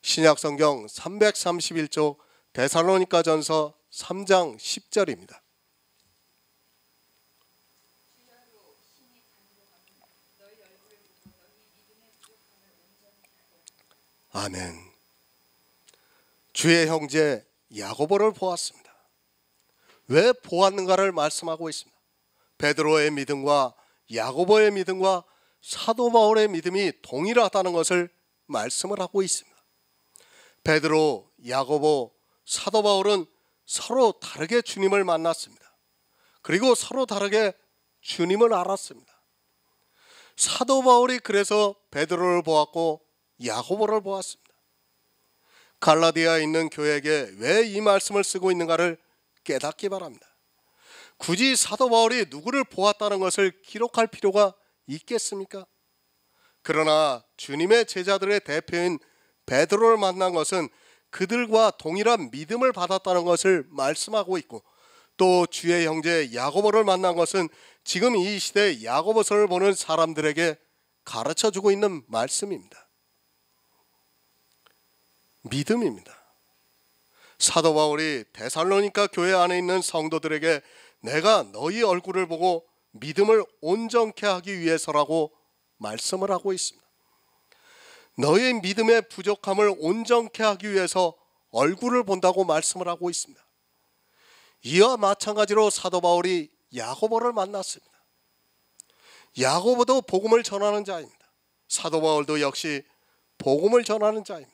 신약성경 331쪽 데살로니가전서 3장 10절입니다. 아멘. 주의 형제 야고보를 보았습니다. 왜 보았는가를 말씀하고 있습니다. 베드로의 믿음과 야고보의 믿음과 사도 바울의 믿음이 동일하다는 것을 말씀을 하고 있습니다. 베드로, 야고보, 사도 바울은 서로 다르게 주님을 만났습니다. 그리고 서로 다르게 주님을 알았습니다. 사도 바울이 그래서 베드로를 보았고 야고보를 보았습니다. 갈라디아에 있는 교회에게 왜 이 말씀을 쓰고 있는가를 깨닫기 바랍니다. 굳이 사도 바울이 누구를 보았다는 것을 기록할 필요가 있겠습니까? 그러나 주님의 제자들의 대표인 베드로를 만난 것은 그들과 동일한 믿음을 받았다는 것을 말씀하고 있고, 또 주의 형제 야고보를 만난 것은 지금 이 시대 야고보서를 보는 사람들에게 가르쳐주고 있는 말씀입니다. 믿음입니다. 사도 바울이 데살로니가 교회 안에 있는 성도들에게 내가 너희 얼굴을 보고 믿음을 온전케 하기 위해서라고 말씀을 하고 있습니다. 너의 믿음의 부족함을 온전케 하기 위해서 얼굴을 본다고 말씀을 하고 있습니다. 이와 마찬가지로 사도 바울이 야고보를 만났습니다. 야고보도 복음을 전하는 자입니다. 사도 바울도 역시 복음을 전하는 자입니다.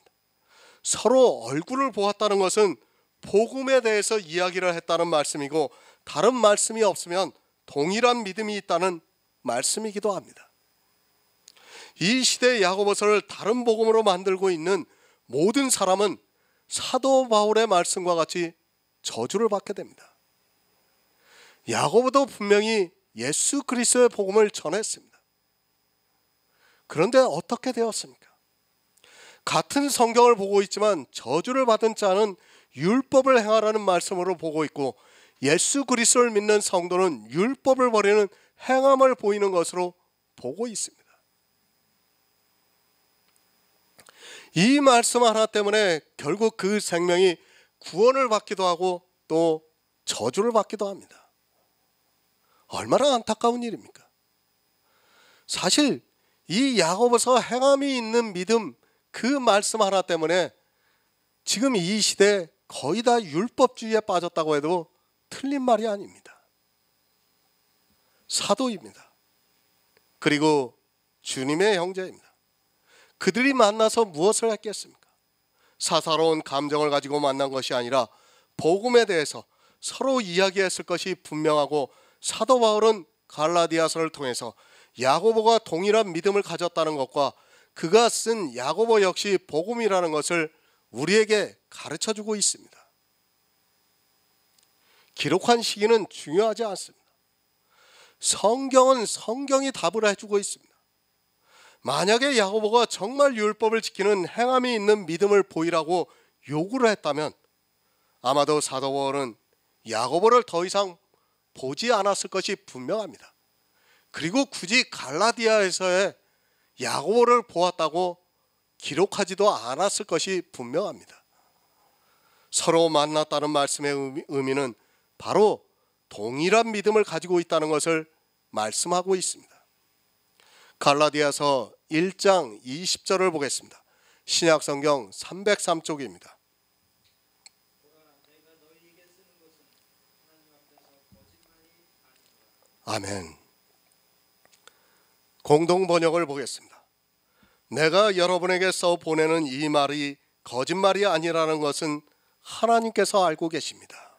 서로 얼굴을 보았다는 것은 복음에 대해서 이야기를 했다는 말씀이고, 다른 말씀이 없으면 동일한 믿음이 있다는 말씀이기도 합니다. 이 시대 야고보서를 다른 복음으로 만들고 있는 모든 사람은 사도 바울의 말씀과 같이 저주를 받게 됩니다. 야고보도 분명히 예수 그리스도의 복음을 전했습니다. 그런데 어떻게 되었습니까? 같은 성경을 보고 있지만 저주를 받은 자는 율법을 행하라는 말씀으로 보고 있고, 예수 그리스도를 믿는 성도는 율법을 버리는 행함을 보이는 것으로 보고 있습니다. 이 말씀 하나 때문에 결국 그 생명이 구원을 받기도 하고 또 저주를 받기도 합니다. 얼마나 안타까운 일입니까? 사실 이 야고보서 행함이 있는 믿음, 그 말씀 하나 때문에 지금 이 시대에 거의 다 율법주의에 빠졌다고 해도 틀린 말이 아닙니다. 사도입니다. 그리고 주님의 형제입니다. 그들이 만나서 무엇을 했겠습니까? 사사로운 감정을 가지고 만난 것이 아니라 복음에 대해서 서로 이야기했을 것이 분명하고, 사도 바울은 갈라디아서를 통해서 야고보가 동일한 믿음을 가졌다는 것과 그가 쓴 야고보 역시 복음이라는 것을 우리에게 가르쳐주고 있습니다. 기록한 시기는 중요하지 않습니다. 성경은 성경이 답을 해주고 있습니다. 만약에 야고보가 정말 율법을 지키는 행함이 있는 믿음을 보이라고 요구를 했다면 아마도 사도 바울은 야고보를 더 이상 보지 않았을 것이 분명합니다. 그리고 굳이 갈라디아에서의 야고보를 보았다고 기록하지도 않았을 것이 분명합니다. 서로 만났다는 말씀의 의미는 바로 동일한 믿음을 가지고 있다는 것을 말씀하고 있습니다. 갈라디아서 1장 20절을 보겠습니다. 신약성경 303쪽입니다. 아멘. 공동 번역을 보겠습니다. 내가 여러분에게 써 보내는 이 말이 거짓말이 아니라는 것은 하나님께서 알고 계십니다.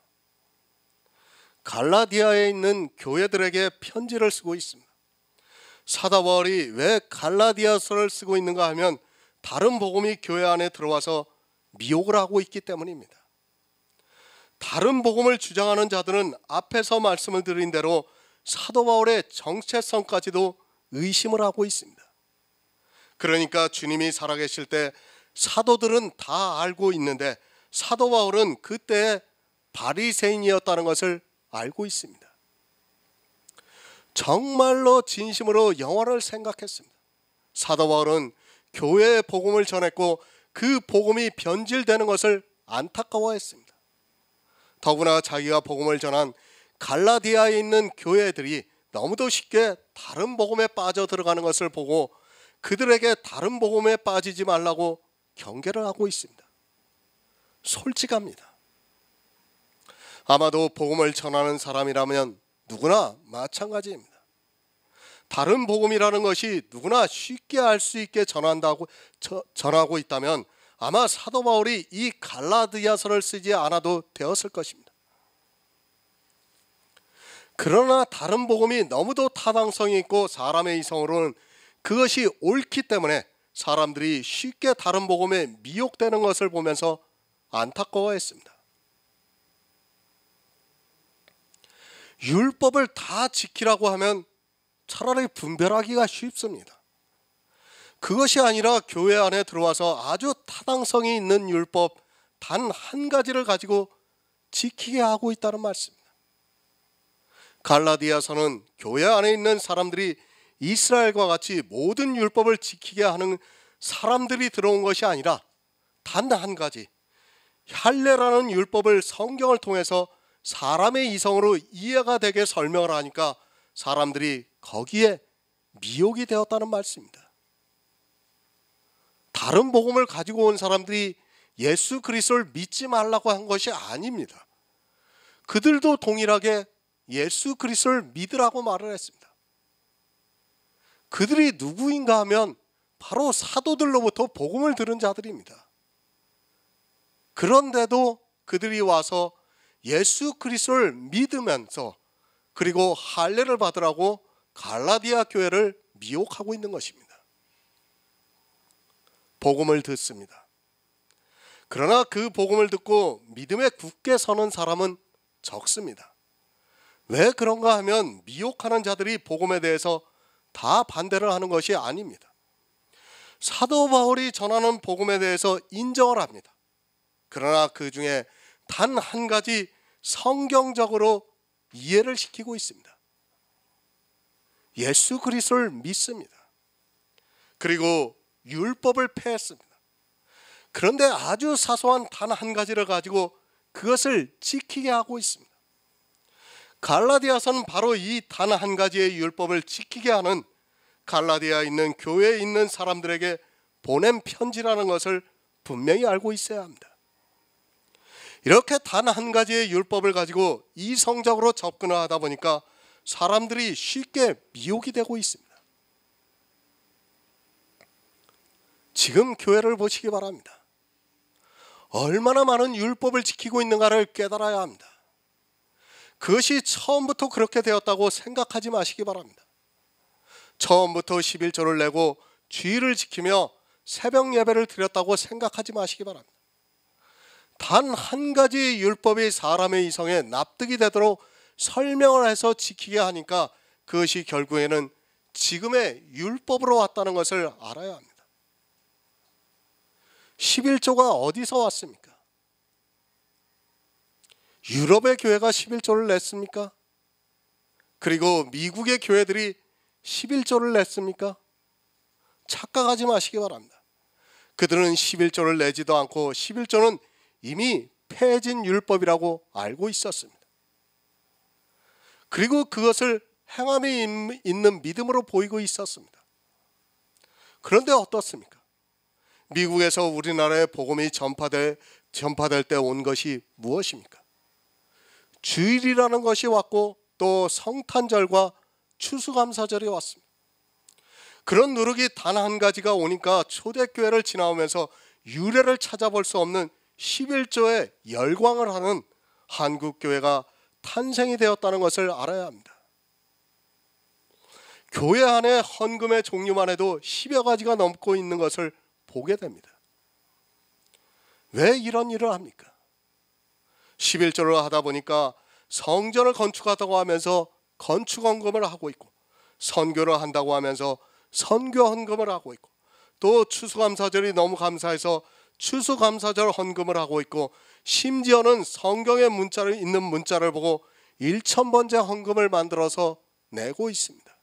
갈라디아에 있는 교회들에게 편지를 쓰고 있습니다. 사도 바울이 왜 갈라디아서를 쓰고 있는가 하면 다른 복음이 교회 안에 들어와서 미혹을 하고 있기 때문입니다. 다른 복음을 주장하는 자들은 앞에서 말씀을 드린 대로 사도 바울의 정체성까지도 의심을 하고 있습니다. 그러니까 주님이 살아계실 때 사도들은 다 알고 있는데 사도 바울은 그때 바리새인이었다는 것을 알고 있습니다. 정말로 진심으로 영원을 생각했습니다. 사도 바울은 교회의 복음을 전했고 그 복음이 변질되는 것을 안타까워했습니다. 더구나 자기가 복음을 전한 갈라디아에 있는 교회들이 너무도 쉽게 다른 복음에 빠져 들어가는 것을 보고 그들에게 다른 복음에 빠지지 말라고 경계를 하고 있습니다. 솔직합니다. 아마도 복음을 전하는 사람이라면 누구나 마찬가지입니다. 다른 복음이라는 것이 누구나 쉽게 알 수 있게 전하고 있다면 아마 사도 바울이 이 갈라디아서를 쓰지 않아도 되었을 것입니다. 그러나 다른 복음이 너무도 타당성이 있고 사람의 이성으로는 그것이 옳기 때문에 사람들이 쉽게 다른 복음에 미혹되는 것을 보면서 안타까워했습니다. 율법을 다 지키라고 하면 차라리 분별하기가 쉽습니다. 그것이 아니라 교회 안에 들어와서 아주 타당성이 있는 율법 단 한 가지를 가지고 지키게 하고 있다는 말씀입니다. 갈라디아서는 교회 안에 있는 사람들이 이스라엘과 같이 모든 율법을 지키게 하는 사람들이 들어온 것이 아니라 단 한 가지 할례라는 율법을 성경을 통해서 사람의 이성으로 이해가 되게 설명을 하니까 사람들이 거기에 미혹이 되었다는 말씀입니다. 다른 복음을 가지고 온 사람들이 예수 그리스도를 믿지 말라고 한 것이 아닙니다. 그들도 동일하게 예수 그리스도를 믿으라고 말을 했습니다. 그들이 누구인가 하면 바로 사도들로부터 복음을 들은 자들입니다. 그런데도 그들이 와서 예수 그리스도를 믿으면서 그리고 할례를 받으라고 갈라디아 교회를 미혹하고 있는 것입니다. 복음을 듣습니다. 그러나 그 복음을 듣고 믿음에 굳게 서는 사람은 적습니다. 왜 그런가 하면 미혹하는 자들이 복음에 대해서 다 반대를 하는 것이 아닙니다. 사도 바울이 전하는 복음에 대해서 인정을 합니다. 그러나 그 중에 단 한 가지 성경적으로 이해를 시키고 있습니다. 예수 그리스도를 믿습니다. 그리고 율법을 폐했습니다. 그런데 아주 사소한 단 한 가지를 가지고 그것을 지키게 하고 있습니다. 갈라디아서는 바로 이 단 한 가지의 율법을 지키게 하는 갈라디아에 있는 교회에 있는 사람들에게 보낸 편지라는 것을 분명히 알고 있어야 합니다. 이렇게 단 한 가지의 율법을 가지고 이성적으로 접근을 하다 보니까 사람들이 쉽게 미혹이 되고 있습니다. 지금 교회를 보시기 바랍니다. 얼마나 많은 율법을 지키고 있는가를 깨달아야 합니다. 그것이 처음부터 그렇게 되었다고 생각하지 마시기 바랍니다. 처음부터 11조를 내고 주의를 지키며 새벽 예배를 드렸다고 생각하지 마시기 바랍니다. 단 한 가지 율법이 사람의 이성에 납득이 되도록 설명을 해서 지키게 하니까 그것이 결국에는 지금의 율법으로 왔다는 것을 알아야 합니다. 11조가 어디서 왔습니까? 유럽의 교회가 11조를 냈습니까? 그리고 미국의 교회들이 11조를 냈습니까? 착각하지 마시기 바랍니다. 그들은 11조를 내지도 않고 11조는 이미 폐해진 율법이라고 알고 있었습니다. 그리고 그것을 행함이 있는 믿음으로 보이고 있었습니다. 그런데 어떻습니까? 미국에서 우리나라에 복음이 전파될 때 온 것이 무엇입니까? 주일이라는 것이 왔고 또 성탄절과 추수감사절이 왔습니다. 그런 누룩이 단 한 가지가 오니까 초대교회를 지나오면서 유래를 찾아볼 수 없는 11조의 열광을 하는 한국교회가 탄생이 되었다는 것을 알아야 합니다. 교회 안에 헌금의 종류만 해도 10여 가지가 넘고 있는 것을 보게 됩니다. 왜 이런 일을 합니까? 11조를 하다 보니까 성전을 건축하다고 하면서 건축 헌금을 하고 있고, 선교를 한다고 하면서 선교 헌금을 하고 있고, 또 추수감사절이 너무 감사해서 추수감사절 헌금을 하고 있고, 심지어는 성경에 있는 문자를 보고 1,000번째 헌금을 만들어서 내고 있습니다.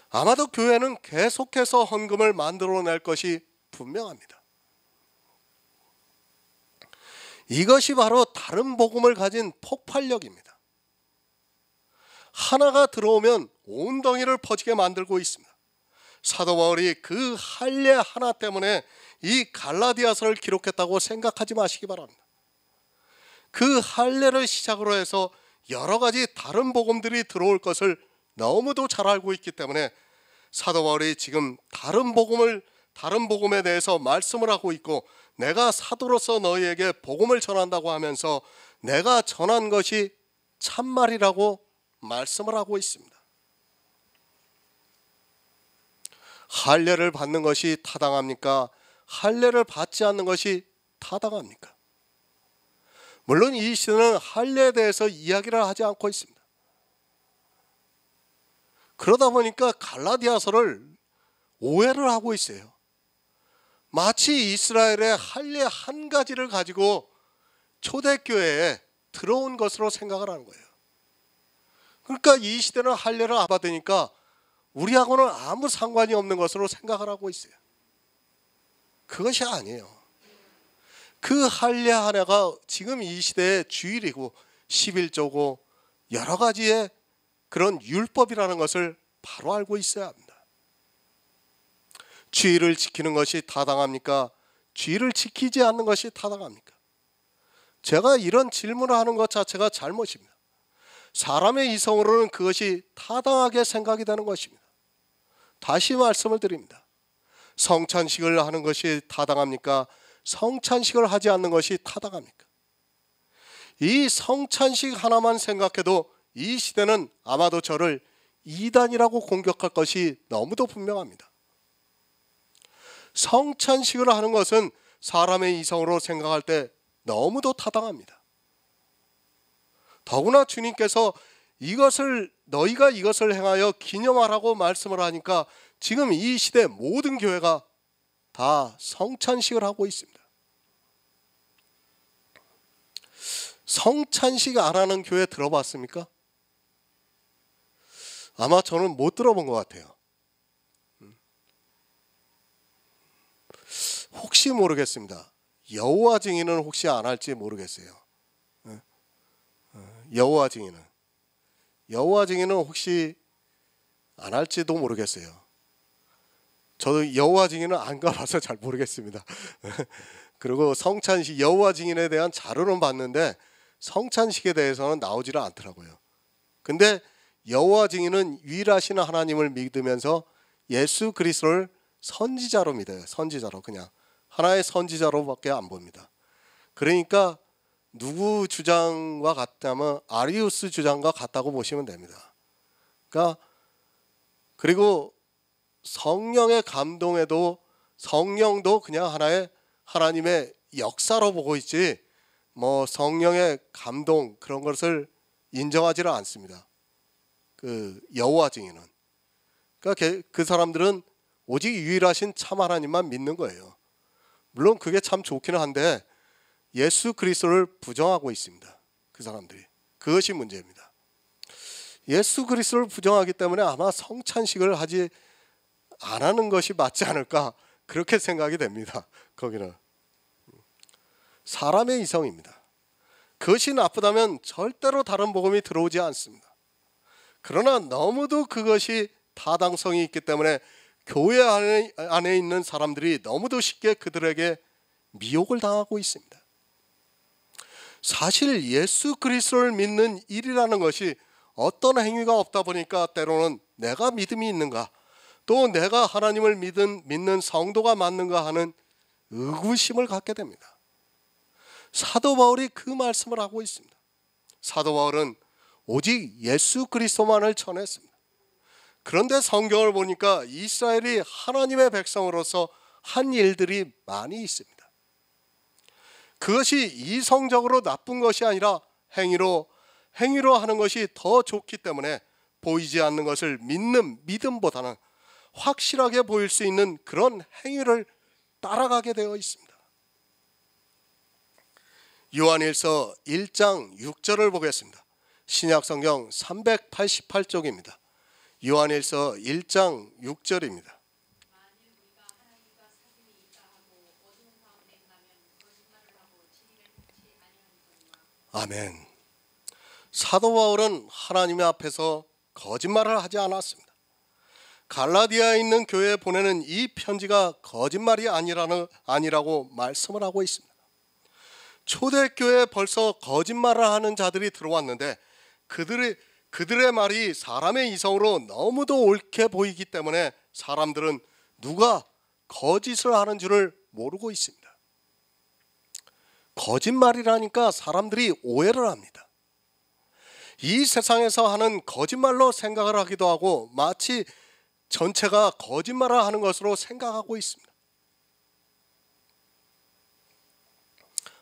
아마도 교회는 계속해서 헌금을 만들어낼 것이 분명합니다. 이것이 바로 다른 복음을 가진 폭발력입니다. 하나가 들어오면 온 덩이를 퍼지게 만들고 있습니다. 사도 바울이 그 할례 하나 때문에 이 갈라디아서를 기록했다고 생각하지 마시기 바랍니다. 그 할례를 시작으로 해서 여러 가지 다른 복음들이 들어올 것을 너무도 잘 알고 있기 때문에 사도 바울이 지금 다른 복음에 대해서 말씀을 하고 있고, 내가 사도로서 너희에게 복음을 전한다고 하면서 내가 전한 것이 참말이라고 말씀을 하고 있습니다. 할례를 받는 것이 타당합니까? 할례를 받지 않는 것이 타당합니까? 물론 이 시대는 할례에 대해서 이야기를 하지 않고 있습니다. 그러다 보니까 갈라디아서를 오해를 하고 있어요. 마치 이스라엘의 할례 한 가지를 가지고 초대교회에 들어온 것으로 생각을 하는 거예요. 그러니까 이 시대는 할례를 안 받으니까 우리하고는 아무 상관이 없는 것으로 생각을 하고 있어요. 그것이 아니에요. 그 할례 하나가 지금 이 시대의 주일이고 11조고 여러 가지의 그런 율법이라는 것을 바로 알고 있어야 합니다. 주일을 지키는 것이 타당합니까? 주일을 지키지 않는 것이 타당합니까? 제가 이런 질문을 하는 것 자체가 잘못입니다. 사람의 이성으로는 그것이 타당하게 생각이 되는 것입니다. 다시 말씀을 드립니다. 성찬식을 하는 것이 타당합니까? 성찬식을 하지 않는 것이 타당합니까? 이 성찬식 하나만 생각해도 이 시대는 아마도 저를 이단이라고 공격할 것이 너무도 분명합니다. 성찬식을 하는 것은 사람의 이성으로 생각할 때 너무도 타당합니다. 더구나 주님께서 너희가 이것을 행하여 기념하라고 말씀을 하니까 지금 이 시대 모든 교회가 다 성찬식을 하고 있습니다. 성찬식 안 하는 교회 들어봤습니까? 아마 저는 못 들어본 것 같아요. 혹시 모르겠습니다. 여호와 증인은 혹시 안 할지 모르겠어요. 여호와 증인은 혹시 안 할지도 모르겠어요. 저도 여호와 증인은 안 가봐서 잘 모르겠습니다. 그리고 성찬식, 여호와 증인에 대한 자료는 봤는데 성찬식에 대해서는 나오지를 않더라고요. 근데 여호와 증인은 유일하신 하나님을 믿으면서 예수 그리스도를 선지자로 믿어요. 선지자로, 그냥 하나의 선지자로밖에 안 봅니다. 그러니까 누구 주장과 같다면 아리우스 주장과 같다고 보시면 됩니다. 그리고 성령의 감동에도 성령도 그냥 하나의 하나님의 역사로 보고 있지 뭐 성령의 감동 그런 것을 인정하지를 않습니다. 그 여호와 증인은. 그러니까 그 사람들은 오직 유일하신 참 하나님만 믿는 거예요. 물론 그게 참 좋기는 한데 예수 그리스도를 부정하고 있습니다. 그 사람들이. 그것이 문제입니다. 예수 그리스도를 부정하기 때문에 아마 성찬식을 하지 안 하는 것이 맞지 않을까 그렇게 생각이 됩니다. 거기는 사람의 이성입니다. 그것이 나쁘다면 절대로 다른 복음이 들어오지 않습니다. 그러나 너무도 그것이 타당성이 있기 때문에 교회 안에 있는 사람들이 너무도 쉽게 그들에게 미혹을 당하고 있습니다. 사실 예수 그리스도를 믿는 일이라는 것이 어떤 행위가 없다 보니까 때로는 내가 믿음이 있는가, 또 내가 하나님을 믿는 성도가 맞는가 하는 의구심을 갖게 됩니다. 사도 바울이 그 말씀을 하고 있습니다. 사도 바울은 오직 예수 그리스도만을 전했습니다. 그런데 성경을 보니까 이스라엘이 하나님의 백성으로서 한 일들이 많이 있습니다. 그것이 이성적으로 나쁜 것이 아니라 행위로 하는 것이 더 좋기 때문에 보이지 않는 것을 믿는 믿음보다는 확실하게 보일 수 있는 그런 행위를 따라가게 되어 있습니다. 요한일서 1장 6절을 보겠습니다. 신약성경 388쪽입니다. 요한일서 1장 6절입니다. 아멘. 사도 바울은 하나님 앞에서 거짓말을 하지 않았습니다. 갈라디아에 있는 교회에 보내는 이 편지가 거짓말이 아니라고 말씀을 하고 있습니다. 초대교회에 벌써 거짓말을 하는 자들이 들어왔는데 그들의 말이 사람의 이성으로 너무도 옳게 보이기 때문에 사람들은 누가 거짓을 하는 줄을 모르고 있습니다. 거짓말이라니까 사람들이 오해를 합니다. 이 세상에서 하는 거짓말로 생각을 하기도 하고 마치 전체가 거짓말을 하는 것으로 생각하고 있습니다.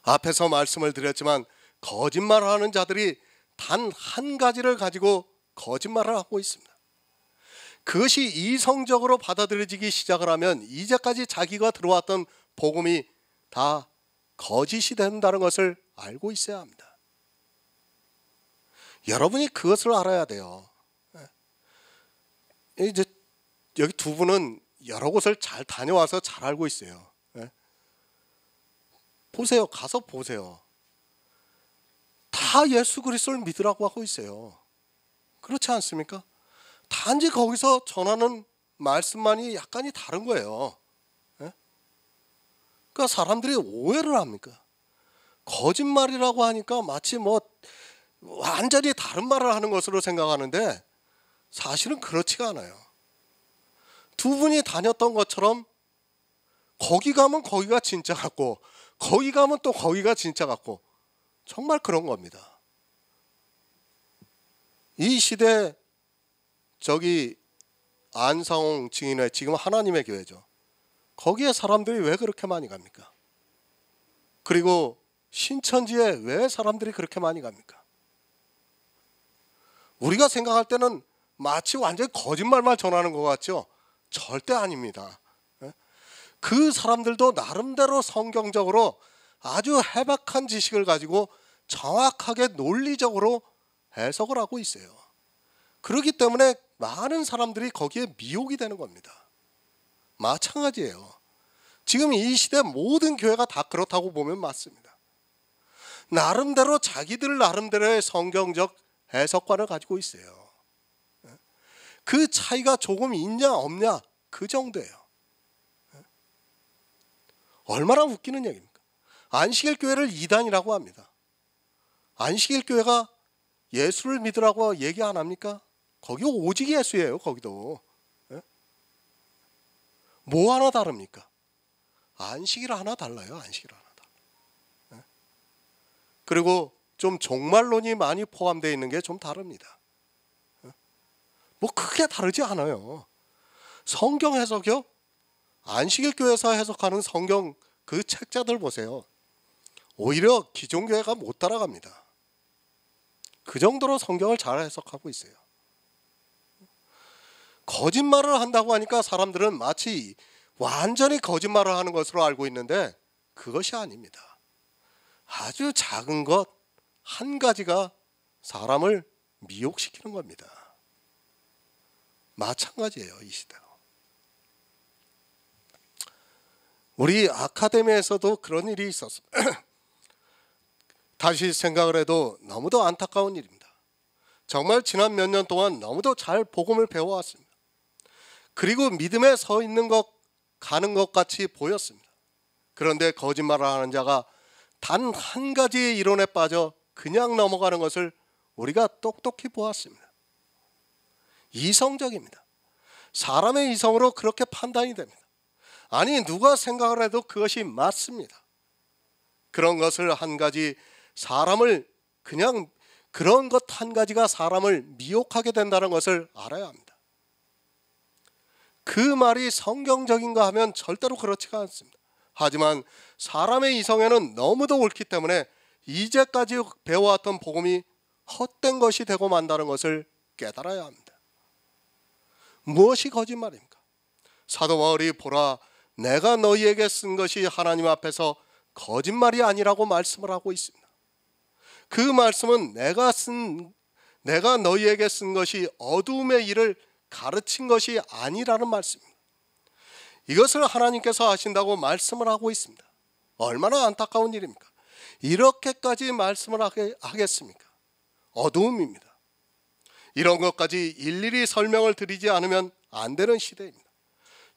앞에서 말씀을 드렸지만 거짓말을 하는 자들이 단 한 가지를 가지고 거짓말을 하고 있습니다. 그것이 이성적으로 받아들여지기 시작을 하면 이제까지 자기가 들어왔던 복음이 다 거짓이 된다는 것을 알고 있어야 합니다. 여러분이 그것을 알아야 돼요. 이제 여기 두 분은 여러 곳을 잘 다녀와서 잘 알고 있어요. 보세요. 가서 보세요. 다 예수 그리스도를 믿으라고 하고 있어요. 그렇지 않습니까? 단지 거기서 전하는 말씀만이 약간이 다른 거예요. 그러니까 사람들이 오해를 합니까? 거짓말이라고 하니까 마치 완전히 다른 말을 하는 것으로 생각하는데 사실은 그렇지가 않아요. 두 분이 다녔던 것처럼 거기 가면 거기가 진짜 같고 거기 가면 또 거기가 진짜 같고 정말 그런 겁니다. 이 시대 저기 안상홍 증인회 지금 하나님의 교회죠. 거기에 사람들이 왜 그렇게 많이 갑니까? 그리고 신천지에 왜 사람들이 그렇게 많이 갑니까? 우리가 생각할 때는 마치 완전히 거짓말만 전하는 것 같죠? 절대 아닙니다. 그 사람들도 나름대로 성경적으로 아주 해박한 지식을 가지고 정확하게 논리적으로 해석을 하고 있어요. 그렇기 때문에 많은 사람들이 거기에 미혹이 되는 겁니다. 마찬가지예요. 지금 이 시대 모든 교회가 다 그렇다고 보면 맞습니다. 나름대로 자기들 나름대로의 성경적 해석관을 가지고 있어요. 그 차이가 조금 있냐 없냐 그 정도예요. 얼마나 웃기는 얘기입니까? 안식일 교회를 이단이라고 합니다. 안식일 교회가 예수를 믿으라고 얘기 안 합니까? 거기 오직 예수예요. 거기도. 뭐 하나 다릅니까? 안식일 하나 달라요. 안식일 하나 달라요. 그리고 좀 종말론이 많이 포함되어 있는 게 좀 다릅니다. 뭐 크게 다르지 않아요. 성경 해석이요? 안식일 교회에서 해석하는 성경 그 책자들 보세요. 오히려 기존 교회가 못 따라갑니다. 그 정도로 성경을 잘 해석하고 있어요. 거짓말을 한다고 하니까 사람들은 마치 완전히 거짓말을 하는 것으로 알고 있는데 그것이 아닙니다. 아주 작은 것 한 가지가 사람을 미혹시키는 겁니다. 마찬가지예요. 이 시대로. 우리 아카데미에서도 그런 일이 있었습니다. 다시 생각을 해도 너무도 안타까운 일입니다. 정말 지난 몇 년 동안 너무도 잘 복음을 배워왔습니다. 그리고 믿음에 서 있는 것 가는 것 같이 보였습니다. 그런데 거짓말을 하는 자가 단 한 가지의 이론에 빠져 그냥 넘어가는 것을 우리가 똑똑히 보았습니다. 이성적입니다. 사람의 이성으로 그렇게 판단이 됩니다. 아니, 누가 생각을 해도 그것이 맞습니다. 그런 것을 한 가지 사람을 그냥 그런 것 한 가지가 사람을 미혹하게 된다는 것을 알아야 합니다. 그 말이 성경적인가 하면 절대로 그렇지가 않습니다. 하지만 사람의 이성에는 너무도 옳기 때문에 이제까지 배워왔던 복음이 헛된 것이 되고 만다는 것을 깨달아야 합니다. 무엇이 거짓말입니까? 사도 바울이 보라, 내가 너희에게 쓴 것이 하나님 앞에서 거짓말이 아니라고 말씀을 하고 있습니다. 그 말씀은 내가 너희에게 쓴 것이 어두움의 일을 가르친 것이 아니라는 말씀입니다. 이것을 하나님께서 하신다고 말씀을 하고 있습니다. 얼마나 안타까운 일입니까? 이렇게까지 말씀을 하겠습니까? 어두움입니다. 이런 것까지 일일이 설명을 드리지 않으면 안 되는 시대입니다.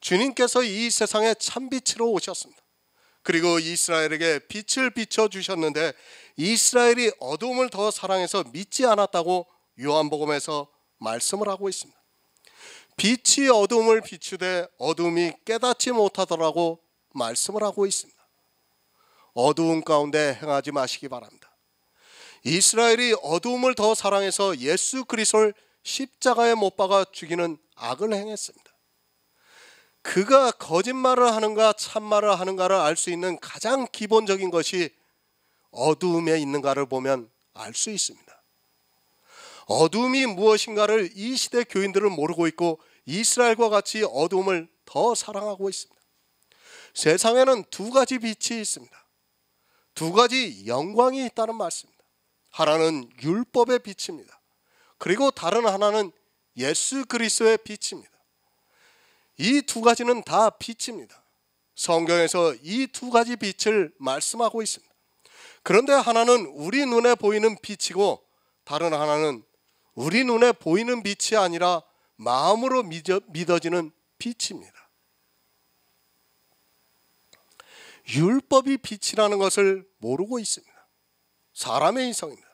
주님께서 이 세상에 참빛으로 오셨습니다. 그리고 이스라엘에게 빛을 비춰주셨는데 이스라엘이 어두움을 더 사랑해서 믿지 않았다고 요한복음에서 말씀을 하고 있습니다. 빛이 어두움을 비추되 어두움이 깨닫지 못하더라고 말씀을 하고 있습니다. 어두움 가운데 행하지 마시기 바랍니다. 이스라엘이 어두움을 더 사랑해서 예수 그리스도를 십자가에 못 박아 죽이는 악을 행했습니다. 그가 거짓말을 하는가 참말을 하는가를 알 수 있는 가장 기본적인 것이 어두움에 있는가를 보면 알 수 있습니다. 어두움이 무엇인가를 이 시대 교인들은 모르고 있고 이스라엘과 같이 어두움을 더 사랑하고 있습니다. 세상에는 두 가지 빛이 있습니다. 두 가지 영광이 있다는 말씀입니다. 하나는 율법의 빛입니다. 그리고 다른 하나는 예수 그리스도의 빛입니다. 이 두 가지는 다 빛입니다. 성경에서 이 두 가지 빛을 말씀하고 있습니다. 그런데 하나는 우리 눈에 보이는 빛이고 다른 하나는 우리 눈에 보이는 빛이 아니라 마음으로 믿어지는 빛입니다. 율법이 빛이라는 것을 모르고 있습니다. 사람의 이성입니다.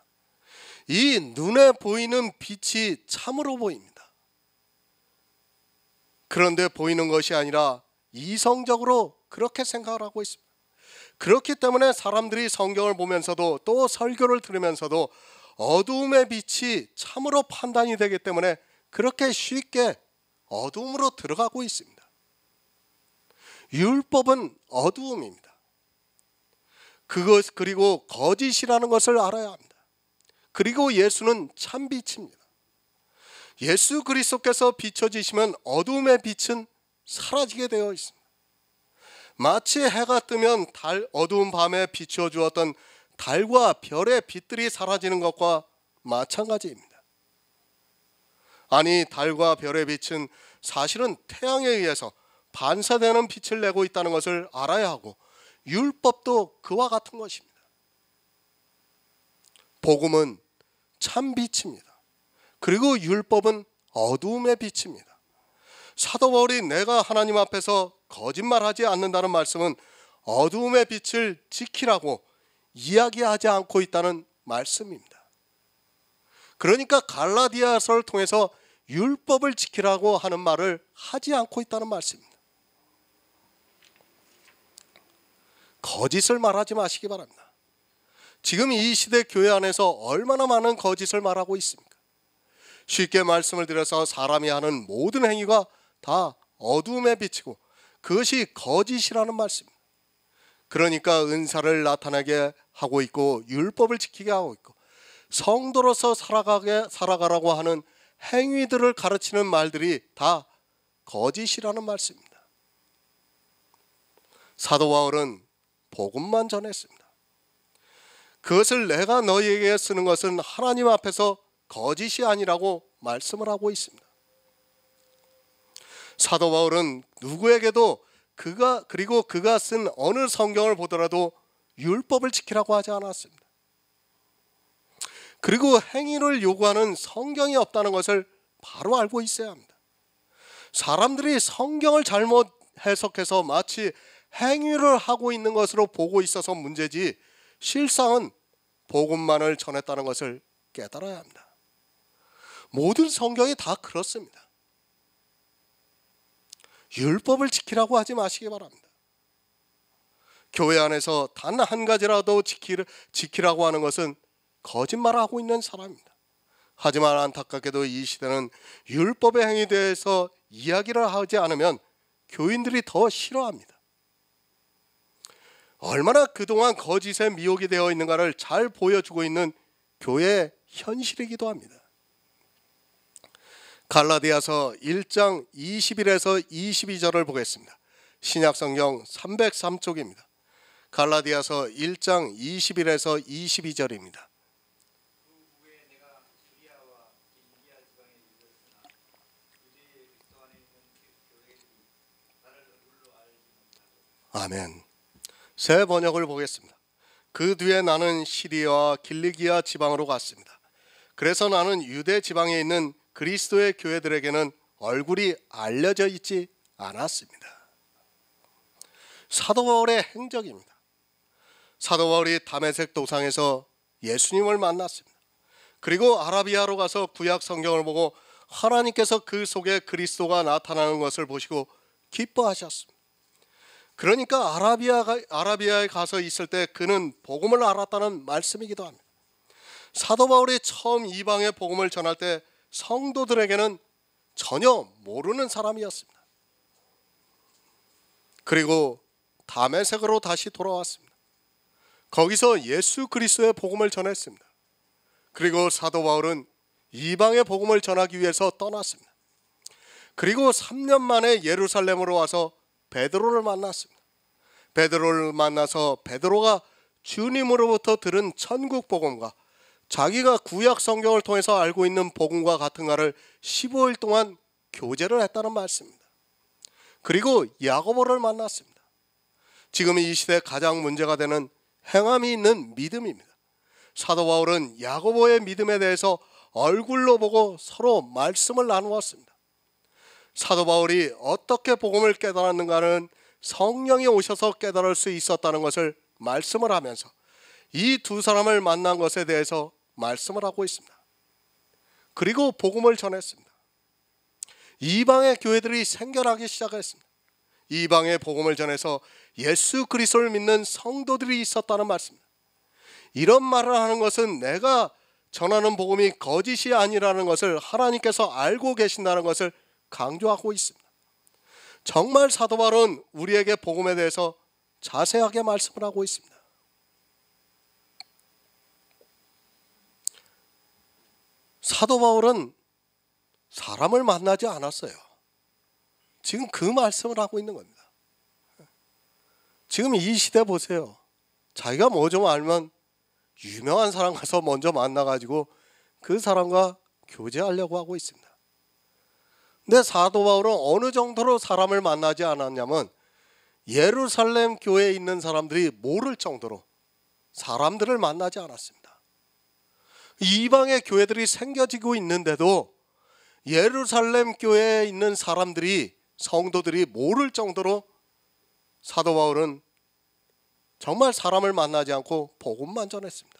이 눈에 보이는 빛이 참으로 보입니다. 그런데 보이는 것이 아니라 이성적으로 그렇게 생각을 하고 있습니다. 그렇기 때문에 사람들이 성경을 보면서도 또 설교를 들으면서도 어두움의 빛이 참으로 판단이 되기 때문에 그렇게 쉽게 어두움으로 들어가고 있습니다. 율법은 어두움입니다. 그리고 거짓이라는 것을 알아야 합니다. 그리고 예수는 참 빛입니다. 예수 그리스도께서 비춰지시면 어두움의 빛은 사라지게 되어 있습니다. 마치 해가 뜨면 어두운 밤에 비추어 주었던 달과 별의 빛들이 사라지는 것과 마찬가지입니다. 아니, 달과 별의 빛은 사실은 태양에 의해서 반사되는 빛을 내고 있다는 것을 알아야 하고 율법도 그와 같은 것입니다. 복음은 참 빛입니다. 그리고 율법은 어두움의 빛입니다. 사도 바울이 내가 하나님 앞에서 거짓말하지 않는다는 말씀은 어두움의 빛을 지키라고 이야기하지 않고 있다는 말씀입니다. 그러니까 갈라디아서를 통해서 율법을 지키라고 하는 말을 하지 않고 있다는 말씀입니다. 거짓을 말하지 마시기 바랍니다. 지금 이 시대 교회 안에서 얼마나 많은 거짓을 말하고 있습니까? 쉽게 말씀을 드려서 사람이 하는 모든 행위가 다 어두움에 비치고 그것이 거짓이라는 말씀입니다. 그러니까 은사를 나타나게 하고 있고 율법을 지키게 하고 있고 성도로서 살아가라고 하는 행위들을 가르치는 말들이 다 거짓이라는 말씀입니다. 사도 바울은 복음만 전했습니다. 그것을 내가 너희에게 쓰는 것은 하나님 앞에서 거짓이 아니라고 말씀을 하고 있습니다. 사도 바울은 누구에게도 그가 쓴 어느 성경을 보더라도 율법을 지키라고 하지 않았습니다. 그리고 행위를 요구하는 성경이 없다는 것을 바로 알고 있어야 합니다. 사람들이 성경을 잘못 해석해서 마치 행위를 하고 있는 것으로 보고 있어서 문제지, 실상은 복음만을 전했다는 것을 깨달아야 합니다. 모든 성경이 다 그렇습니다. 율법을 지키라고 하지 마시기 바랍니다. 교회 안에서 단 한 가지라도 지키라고 하는 것은 거짓말을 하고 있는 사람입니다. 하지만 안타깝게도 이 시대는 율법의 행위에 대해서 이야기를 하지 않으면 교인들이 더 싫어합니다. 얼마나 그동안 거짓에 미혹이 되어 있는가를 잘 보여주고 있는 교회의 현실이기도 합니다. 갈라디아서 1장 21에서 22절을 보겠습니다. 신약성경 303쪽입니다. 갈라디아서 1장 21에서 22절입니다. 아멘. 새 번역을 보겠습니다. 그 뒤에 나는 시리아와 길리기아 지방으로 갔습니다. 그래서 나는 유대 지방에 있는 그리스도의 교회들에게는 얼굴이 알려져 있지 않았습니다. 사도 바울의 행적입니다. 사도 바울이 다메섹 도상에서 예수님을 만났습니다. 그리고 아라비아로 가서 구약 성경을 보고 하나님께서 그 속에 그리스도가 나타나는 것을 보시고 기뻐하셨습니다. 그러니까 아라비아에 가서 있을 때 그는 복음을 알았다는 말씀이기도 합니다. 사도 바울이 처음 이방의 복음을 전할 때 성도들에게는 전혀 모르는 사람이었습니다. 그리고 다메섹으로 다시 돌아왔습니다. 거기서 예수 그리스도의 복음을 전했습니다. 그리고 사도 바울은 이방의 복음을 전하기 위해서 떠났습니다. 그리고 3년 만에 예루살렘으로 와서 베드로를 만났습니다. 베드로를 만나서 베드로가 주님으로부터 들은 천국 복음과 자기가 구약 성경을 통해서 알고 있는 복음과 같은가를 15일 동안 교제를 했다는 말씀입니다. 그리고 야고보를 만났습니다. 지금 이 시대 가장 문제가 되는 행함이 있는 믿음입니다. 사도 바울은 야고보의 믿음에 대해서 얼굴로 보고 서로 말씀을 나누었습니다. 사도 바울이 어떻게 복음을 깨달았는가는 성령이 오셔서 깨달을 수 있었다는 것을 말씀을 하면서 이 두 사람을 만난 것에 대해서 말씀을 하고 있습니다. 그리고 복음을 전했습니다. 이방의 교회들이 생겨나기 시작했습니다. 이방의 복음을 전해서 예수 그리스도를 믿는 성도들이 있었다는 말씀입니다. 이런 말을 하는 것은 내가 전하는 복음이 거짓이 아니라는 것을 하나님께서 알고 계신다는 것을 강조하고 있습니다. 정말 사도 바울은 우리에게 복음에 대해서 자세하게 말씀을 하고 있습니다. 사도 바울은 사람을 만나지 않았어요. 지금 그 말씀을 하고 있는 겁니다. 지금 이 시대 보세요. 자기가 뭐 좀 알면 유명한 사람 가서 먼저 만나가지고 그 사람과 교제하려고 하고 있습니다. 근데 사도 바울은 어느 정도로 사람을 만나지 않았냐면 예루살렘 교회에 있는 사람들이 모를 정도로 사람들을 만나지 않았습니다. 이방의 교회들이 생겨지고 있는데도 예루살렘 교회에 있는 사람들이, 성도들이 모를 정도로 사도 바울은 정말 사람을 만나지 않고 복음만 전했습니다.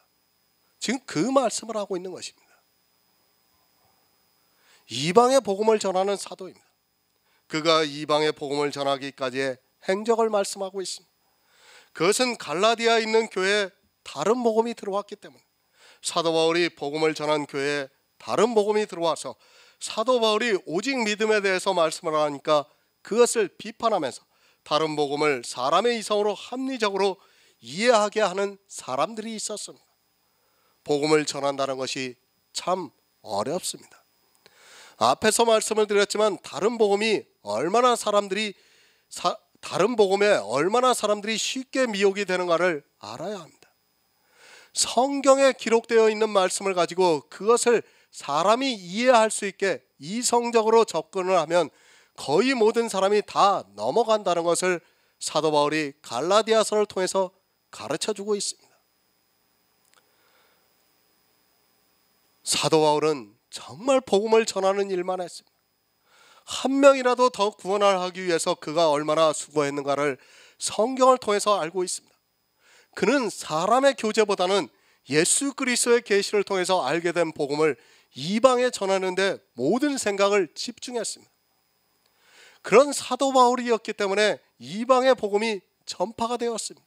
지금 그 말씀을 하고 있는 것입니다. 이방의 복음을 전하는 사도입니다. 그가 이방의 복음을 전하기까지의 행적을 말씀하고 있습니다. 그것은 갈라디아에 있는 교회에 다른 복음이 들어왔기 때문에 사도 바울이 복음을 전한 교회에 다른 복음이 들어와서 사도 바울이 오직 믿음에 대해서 말씀을 하니까 그것을 비판하면서 다른 복음을 사람의 이성으로 합리적으로 이해하게 하는 사람들이 있었습니다. 복음을 전한다는 것이 참 어렵습니다. 앞에서 말씀을 드렸지만 다른 복음에 얼마나 사람들이 쉽게 미혹이 되는가를 알아야 합니다. 성경에 기록되어 있는 말씀을 가지고 그것을 사람이 이해할 수 있게 이성적으로 접근을 하면 거의 모든 사람이 다 넘어간다는 것을 사도 바울이 갈라디아서를 통해서 가르쳐주고 있습니다. 사도 바울은 정말 복음을 전하는 일만 했습니다. 한 명이라도 더 구원을 하기 위해서 그가 얼마나 수고했는가를 성경을 통해서 알고 있습니다. 그는 사람의 교제보다는 예수 그리스도의 계시를 통해서 알게 된 복음을 이방에 전하는 데 모든 생각을 집중했습니다. 그런 사도 바울이었기 때문에 이방의 복음이 전파가 되었습니다.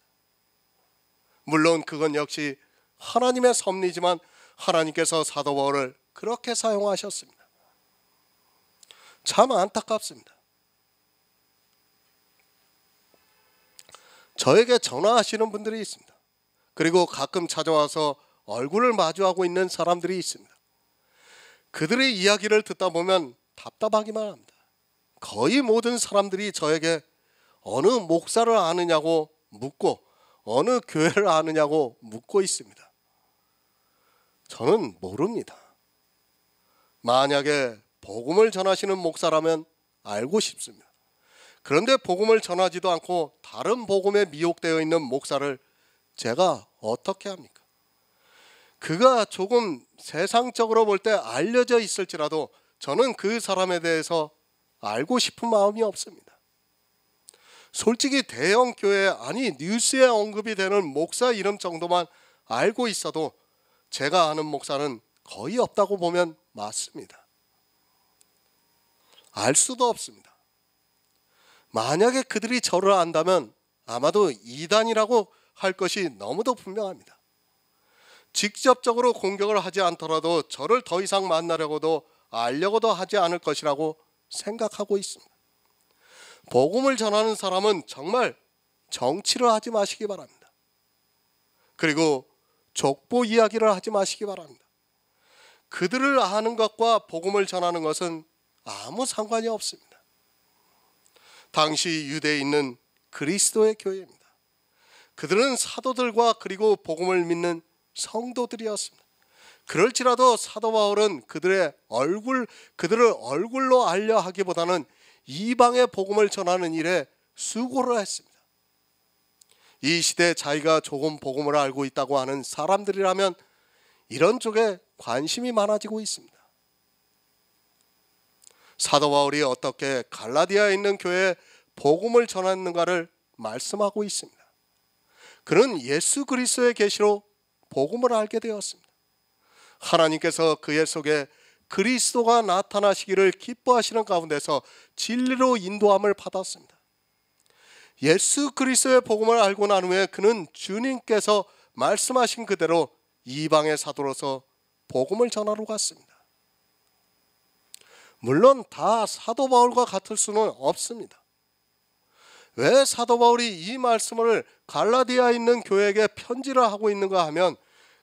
물론 그건 역시 하나님의 섭리지만 하나님께서 사도 바울을 그렇게 사용하셨습니다. 참 안타깝습니다. 저에게 전화하시는 분들이 있습니다. 그리고 가끔 찾아와서 얼굴을 마주하고 있는 사람들이 있습니다. 그들의 이야기를 듣다 보면 답답하기만 합니다. 거의 모든 사람들이 저에게 어느 목사를 아느냐고 묻고 어느 교회를 아느냐고 묻고 있습니다. 저는 모릅니다. 만약에 복음을 전하시는 목사라면 알고 싶습니다. 그런데 복음을 전하지도 않고 다른 복음에 미혹되어 있는 목사를 제가 어떻게 합니까? 그가 조금 세상적으로 볼 때 알려져 있을지라도 저는 그 사람에 대해서 알고 싶은 마음이 없습니다. 솔직히 대형 교회 아니 뉴스에 언급이 되는 목사 이름 정도만 알고 있어도 제가 아는 목사는 거의 없다고 보면 맞습니다. 알 수도 없습니다. 만약에 그들이 저를 안다면 아마도 이단이라고 할 것이 너무도 분명합니다. 직접적으로 공격을 하지 않더라도 저를 더 이상 만나려고도 알려고도 하지 않을 것이라고 생각하고 있습니다. 복음을 전하는 사람은 정말 정치를 하지 마시기 바랍니다. 그리고 족보 이야기를 하지 마시기 바랍니다. 그들을 아는 것과 복음을 전하는 것은 아무 상관이 없습니다. 당시 유대에 있는 그리스도의 교회입니다. 그들은 사도들과 그리고 복음을 믿는 성도들이었습니다. 그럴지라도 사도 바울은 그들을 얼굴로 알려 하기보다는 이방의 복음을 전하는 일에 수고를 했습니다. 이 시대에 자기가 조금 복음을 알고 있다고 하는 사람들이라면 이런 쪽에 관심이 많아지고 있습니다. 사도 바울이 어떻게 갈라디아에 있는 교회에 복음을 전했는가를 말씀하고 있습니다. 그는 예수 그리스도의 계시로 복음을 알게 되었습니다. 하나님께서 그의 속에 그리스도가 나타나시기를 기뻐하시는 가운데서 진리로 인도함을 받았습니다. 예수 그리스도의 복음을 알고 난 후에 그는 주님께서 말씀하신 그대로 이방의 사도로서 복음을 전하러 갔습니다. 물론 다 사도 바울과 같을 수는 없습니다. 왜 사도 바울이 이 말씀을 갈라디아에 있는 교회에게 편지를 하고 있는가 하면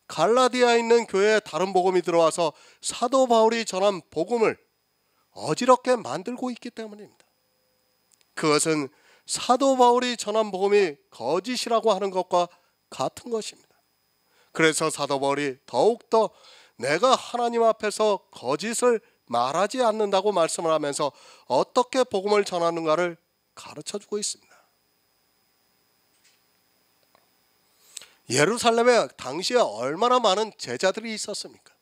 갈라디아에 있는 교회에 다른 복음이 들어와서 사도 바울이 전한 복음을 어지럽게 만들고 있기 때문입니다. 그것은 사도 바울이 전한 복음이 거짓이라고 하는 것과 같은 것입니다. 그래서 사도 바울이 더욱더 내가 하나님 앞에서 거짓을 말하지 않는다고 말씀을 하면서 어떻게 복음을 전하는가를 가르쳐주고 있습니다. 예루살렘에 당시에 얼마나 많은 제자들이 있었습니까?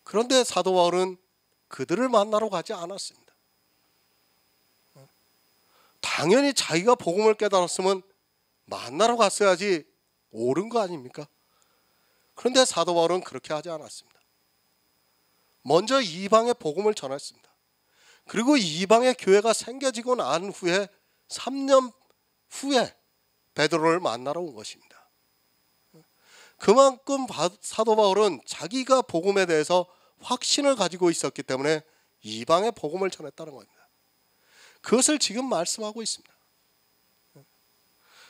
그런데 사도 바울은 그들을 만나러 가지 않았습니다. 당연히 자기가 복음을 깨달았으면 만나러 갔어야지 옳은 거 아닙니까? 그런데 사도 바울은 그렇게 하지 않았습니다. 먼저 이방의 복음을 전했습니다. 그리고 이방의 교회가 생겨지고 난 후에 3년 후에 베드로를 만나러 온 것입니다. 그만큼 사도 바울은 자기가 복음에 대해서 확신을 가지고 있었기 때문에 이방의 복음을 전했다는 겁니다. 그것을 지금 말씀하고 있습니다.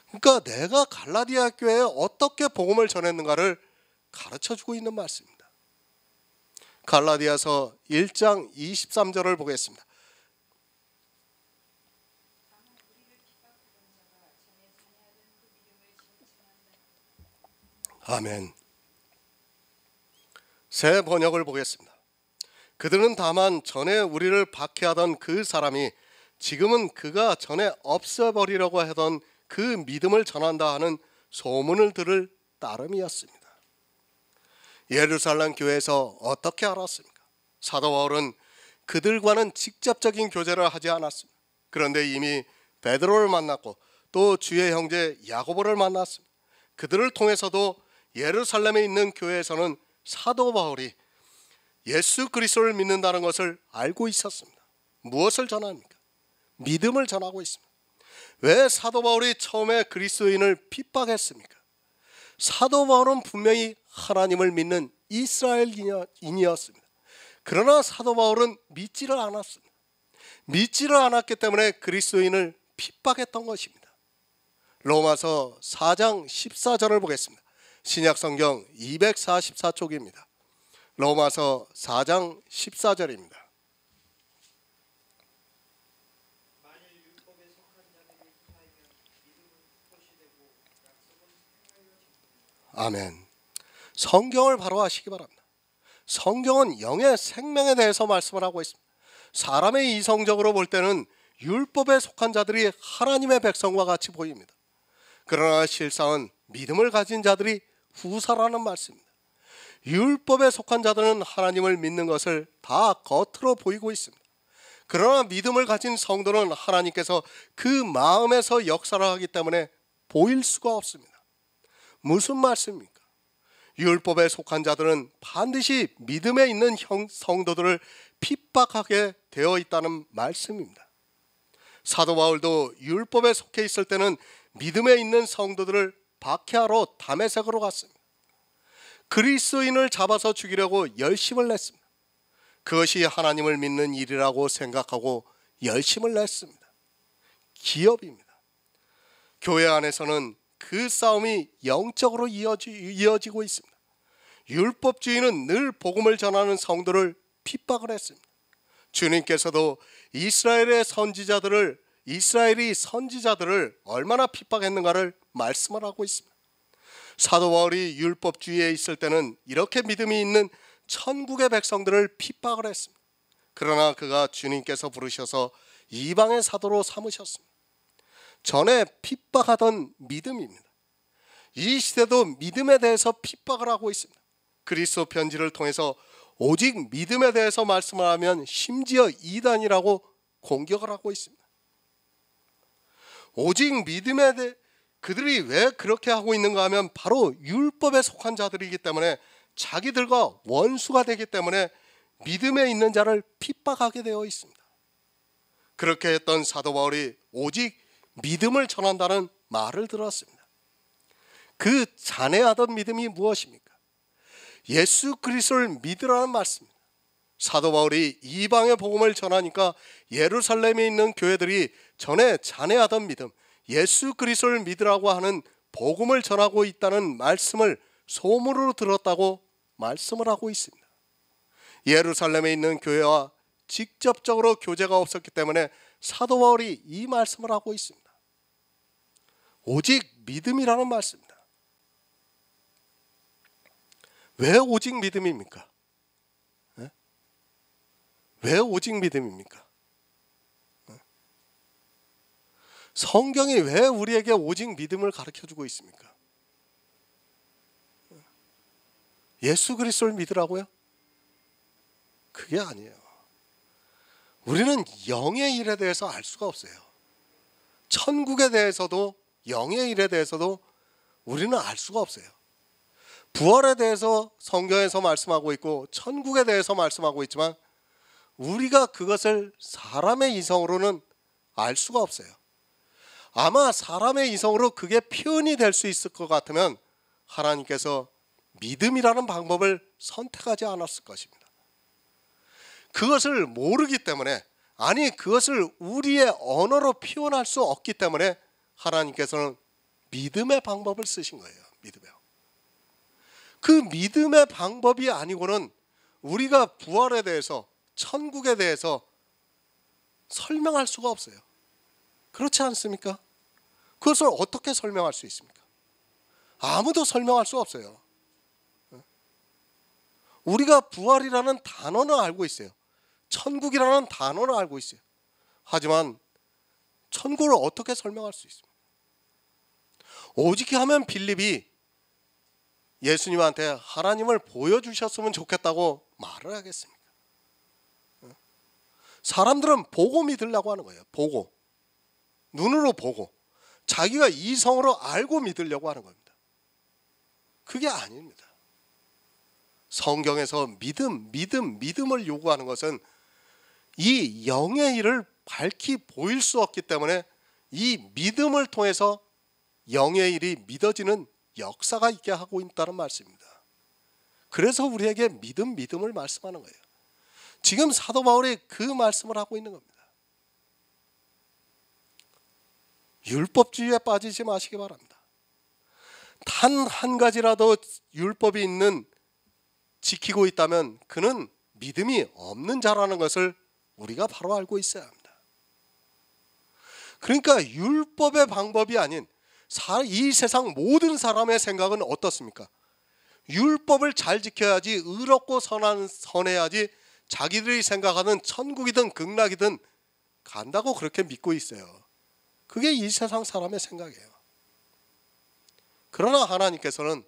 그러니까 내가 갈라디아 교회에 어떻게 복음을 전했는가를 가르쳐주고 있는 말씀입니다. 갈라디아서 1장 23절을 보겠습니다. 아멘. 새 번역을 보겠습니다. 그들은 다만 전에 우리를 박해하던 그 사람이 지금은 그가 전에 없애버리려고 하던 그 믿음을 전한다 하는 소문을 들을 따름이었습니다. 예루살렘 교회에서 어떻게 알았습니까? 사도 바울은 그들과는 직접적인 교제를 하지 않았습니다. 그런데 이미 베드로를 만났고 또 주의 형제 야고보를 만났습니다. 그들을 통해서도 예루살렘에 있는 교회에서는 사도 바울이 예수 그리스도를 믿는다는 것을 알고 있었습니다. 무엇을 전합니까? 믿음을 전하고 있습니다. 왜 사도 바울이 처음에 그리스도인을 핍박했습니까? 사도 바울은 분명히 하나님을 믿는 이스라엘인이었습니다. 그러나 사도 바울은 믿지를 않았습니다. 믿지를 않았기 때문에 그리스도인을 핍박했던 것입니다. 로마서 4장 14절을 보겠습니다. 신약성경 244쪽입니다. 로마서 4장 14절입니다. 아멘. 성경을 바로 하시기 바랍니다. 성경은 영의 생명에 대해서 말씀을 하고 있습니다. 사람의 이성적으로 볼 때는 율법에 속한 자들이 하나님의 백성과 같이 보입니다. 그러나 실상은 믿음을 가진 자들이 후사라는 말씀입니다. 율법에 속한 자들은 하나님을 믿는 것을 다 겉으로 보이고 있습니다. 그러나 믿음을 가진 성도는 하나님께서 그 마음에서 역사를 하기 때문에 보일 수가 없습니다. 무슨 말씀입니까? 율법에 속한 자들은 반드시 믿음에 있는 성도들을 핍박하게 되어 있다는 말씀입니다. 사도 바울도 율법에 속해 있을 때는 믿음에 있는 성도들을 박해하러 다메섹으로 갔습니다. 그리스도인을 잡아서 죽이려고 열심을 냈습니다. 그것이 하나님을 믿는 일이라고 생각하고 열심을 냈습니다. 기업입니다. 교회 안에서는 그 싸움이 영적으로 이어지고 있습니다. 율법주의는 늘 복음을 전하는 성도를 핍박을 했습니다. 주님께서도 이스라엘이 선지자들을 얼마나 핍박했는가를 말씀을 하고 있습니다. 사도 바울이 율법주의에 있을 때는 이렇게 믿음이 있는 천국의 백성들을 핍박을 했습니다. 그러나 그가 주님께서 부르셔서 이방의 사도로 삼으셨습니다. 전에 핍박하던 믿음입니다. 이 시대도 믿음에 대해서 핍박을 하고 있습니다. 그리스도 편지를 통해서 오직 믿음에 대해서 말씀을 하면 심지어 이단이라고 공격을 하고 있습니다. 오직 믿음에 대해 그들이 왜 그렇게 하고 있는가 하면 바로 율법에 속한 자들이기 때문에 자기들과 원수가 되기 때문에 믿음에 있는 자를 핍박하게 되어 있습니다. 그렇게 했던 사도 바울이 오직 믿음을 전한다는 말을 들었습니다. 그 잔해하던 믿음이 무엇입니까? 예수 그리스도를 믿으라는 말씀입니다. 사도 바울이 이방의 복음을 전하니까 예루살렘에 있는 교회들이 전에 잔해하던 믿음, 예수 그리스도를 믿으라고 하는 복음을 전하고 있다는 말씀을 소문으로 들었다고 말씀을 하고 있습니다. 예루살렘에 있는 교회와 직접적으로 교제가 없었기 때문에 사도 바울이 이 말씀을 하고 있습니다. 오직 믿음이라는 말씀입니다. 왜 오직 믿음입니까? 왜 오직 믿음입니까? 성경이 왜 우리에게 오직 믿음을 가르쳐주고 있습니까? 예수 그리스도를 믿으라고요? 그게 아니에요. 우리는 영의 일에 대해서 알 수가 없어요. 천국에 대해서도 영의 일에 대해서도 우리는 알 수가 없어요. 부활에 대해서 성경에서 말씀하고 있고 천국에 대해서 말씀하고 있지만 우리가 그것을 사람의 이성으로는 알 수가 없어요. 아마 사람의 이성으로 그게 표현이 될 수 있을 것 같으면 하나님께서 믿음이라는 방법을 선택하지 않았을 것입니다. 그것을 모르기 때문에, 아니 그것을 우리의 언어로 표현할 수 없기 때문에 하나님께서는 믿음의 방법을 쓰신 거예요. 그 믿음의 방법이 아니고는 우리가 부활에 대해서, 천국에 대해서 설명할 수가 없어요. 그렇지 않습니까? 그것을 어떻게 설명할 수 있습니까? 아무도 설명할 수 없어요. 우리가 부활이라는 단어는 알고 있어요. 천국이라는 단어는 알고 있어요. 하지만 천국을 어떻게 설명할 수 있습니까? 오직 하면 빌립이 예수님한테 하나님을 보여주셨으면 좋겠다고 말을 하겠습니까? 사람들은 보고 믿으려고 하는 거예요. 보고, 눈으로 보고 자기가 이성으로 알고 믿으려고 하는 겁니다. 그게 아닙니다. 성경에서 믿음을 요구하는 것은 이 영의 일을 밝히 보일 수 없기 때문에 이 믿음을 통해서 영의 일이 믿어지는 역사가 있게 하고 있다는 말씀입니다. 그래서 우리에게 믿음을 말씀하는 거예요. 지금 사도 바울이 그 말씀을 하고 있는 겁니다. 율법주의에 빠지지 마시기 바랍니다. 단 한 가지라도 율법이 있는 지키고 있다면 그는 믿음이 없는 자라는 것을 우리가 바로 알고 있어야 합니다. 그러니까 율법의 방법이 아닌 이 세상 모든 사람의 생각은 어떻습니까? 율법을 잘 지켜야지, 의롭고 선해야지 자기들이 생각하는 천국이든 극락이든 간다고 그렇게 믿고 있어요. 그게 이 세상 사람의 생각이에요. 그러나 하나님께서는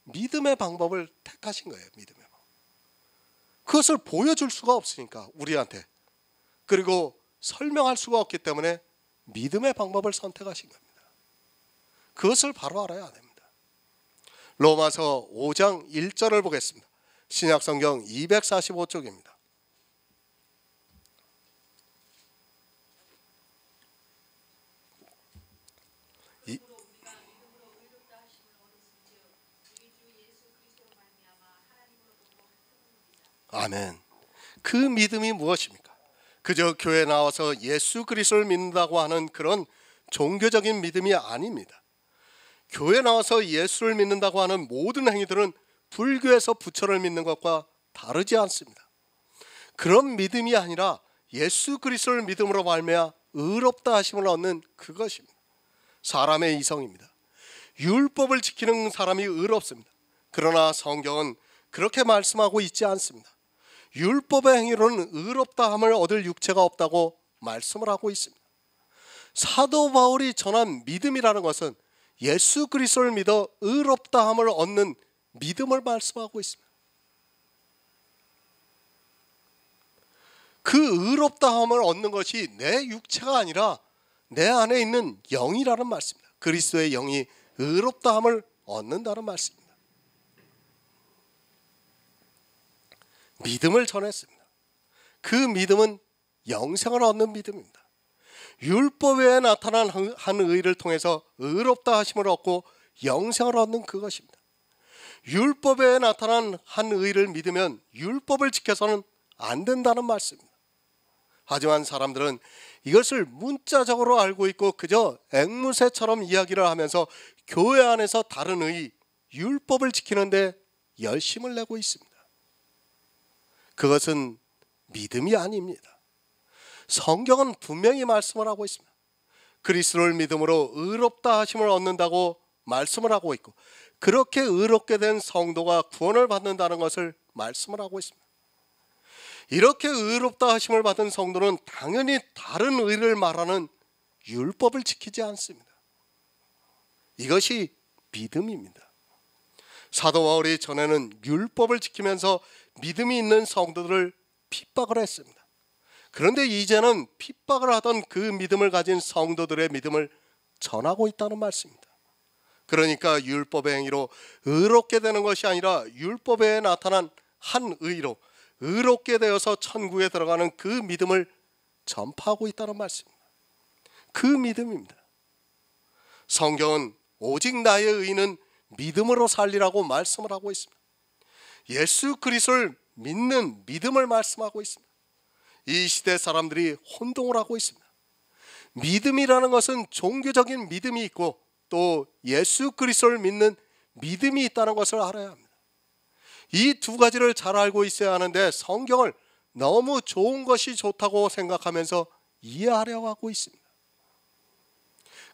믿음의 방법을 택하신 거예요. 믿음의 방법. 그것을 보여줄 수가 없으니까 우리한테, 그리고 설명할 수가 없기 때문에 믿음의 방법을 선택하신 겁니다. 그것을 바로 알아야 됩니다. 로마서 5장 1절을 보겠습니다. 신약성경 245쪽입니다. 아멘. 그 믿음이 무엇입니까? 그저 교회에 나와서 예수 그리스도를 믿는다고 하는 그런 종교적인 믿음이 아닙니다. 교회에 나와서 예수를 믿는다고 하는 모든 행위들은 불교에서 부처를 믿는 것과 다르지 않습니다. 그런 믿음이 아니라 예수 그리스도를 믿음으로 말미암아 의롭다 하심을 얻는 그것입니다. 사람의 이성입니다. 율법을 지키는 사람이 의롭습니다. 그러나 성경은 그렇게 말씀하고 있지 않습니다. 율법의 행위로는 의롭다함을 얻을 육체가 없다고 말씀을 하고 있습니다. 사도 바울이 전한 믿음이라는 것은 예수 그리스도를 믿어 의롭다함을 얻는 믿음을 말씀하고 있습니다. 그 의롭다함을 얻는 것이 내 육체가 아니라 내 안에 있는 영이라는 말씀입니다. 그리스도의 영이 의롭다함을 얻는다는 말씀입니다. 믿음을 전했습니다. 그 믿음은 영생을 얻는 믿음입니다. 율법 외에 나타난 한 의를 통해서 의롭다 하심을 얻고 영생을 얻는 그것입니다. 율법 외에 나타난 한 의를 믿으면 율법을 지켜서는 안 된다는 말씀입니다. 하지만 사람들은 이것을 문자적으로 알고 있고 그저 앵무새처럼 이야기를 하면서 교회 안에서 다른 의, 율법을 지키는데 열심을 내고 있습니다. 그것은 믿음이 아닙니다. 성경은 분명히 말씀을 하고 있습니다. 그리스도를 믿음으로 의롭다 하심을 얻는다고 말씀을 하고 있고, 그렇게 의롭게 된 성도가 구원을 받는다는 것을 말씀을 하고 있습니다. 이렇게 의롭다 하심을 받은 성도는 당연히 다른 의를 말하는 율법을 지키지 않습니다. 이것이 믿음입니다. 사도 바울이 전에는 율법을 지키면서 믿음이 있는 성도들을 핍박을 했습니다. 그런데 이제는 핍박을 하던 그 믿음을 가진 성도들의 믿음을 전하고 있다는 말씀입니다. 그러니까 율법의 행위로 의롭게 되는 것이 아니라 율법에 나타난 한 의로 의롭게 되어서 천국에 들어가는 그 믿음을 전파하고 있다는 말씀입니다. 그 믿음입니다. 성경은 오직 나의 의는 믿음으로 살리라고 말씀을 하고 있습니다. 예수 그리스도를 믿는 믿음을 말씀하고 있습니다. 이 시대 사람들이 혼동을 하고 있습니다. 믿음이라는 것은 종교적인 믿음이 있고 또 예수 그리스도를 믿는 믿음이 있다는 것을 알아야 합니다. 이 두 가지를 잘 알고 있어야 하는데 성경을 너무 좋은 것이 좋다고 생각하면서 이해하려고 하고 있습니다.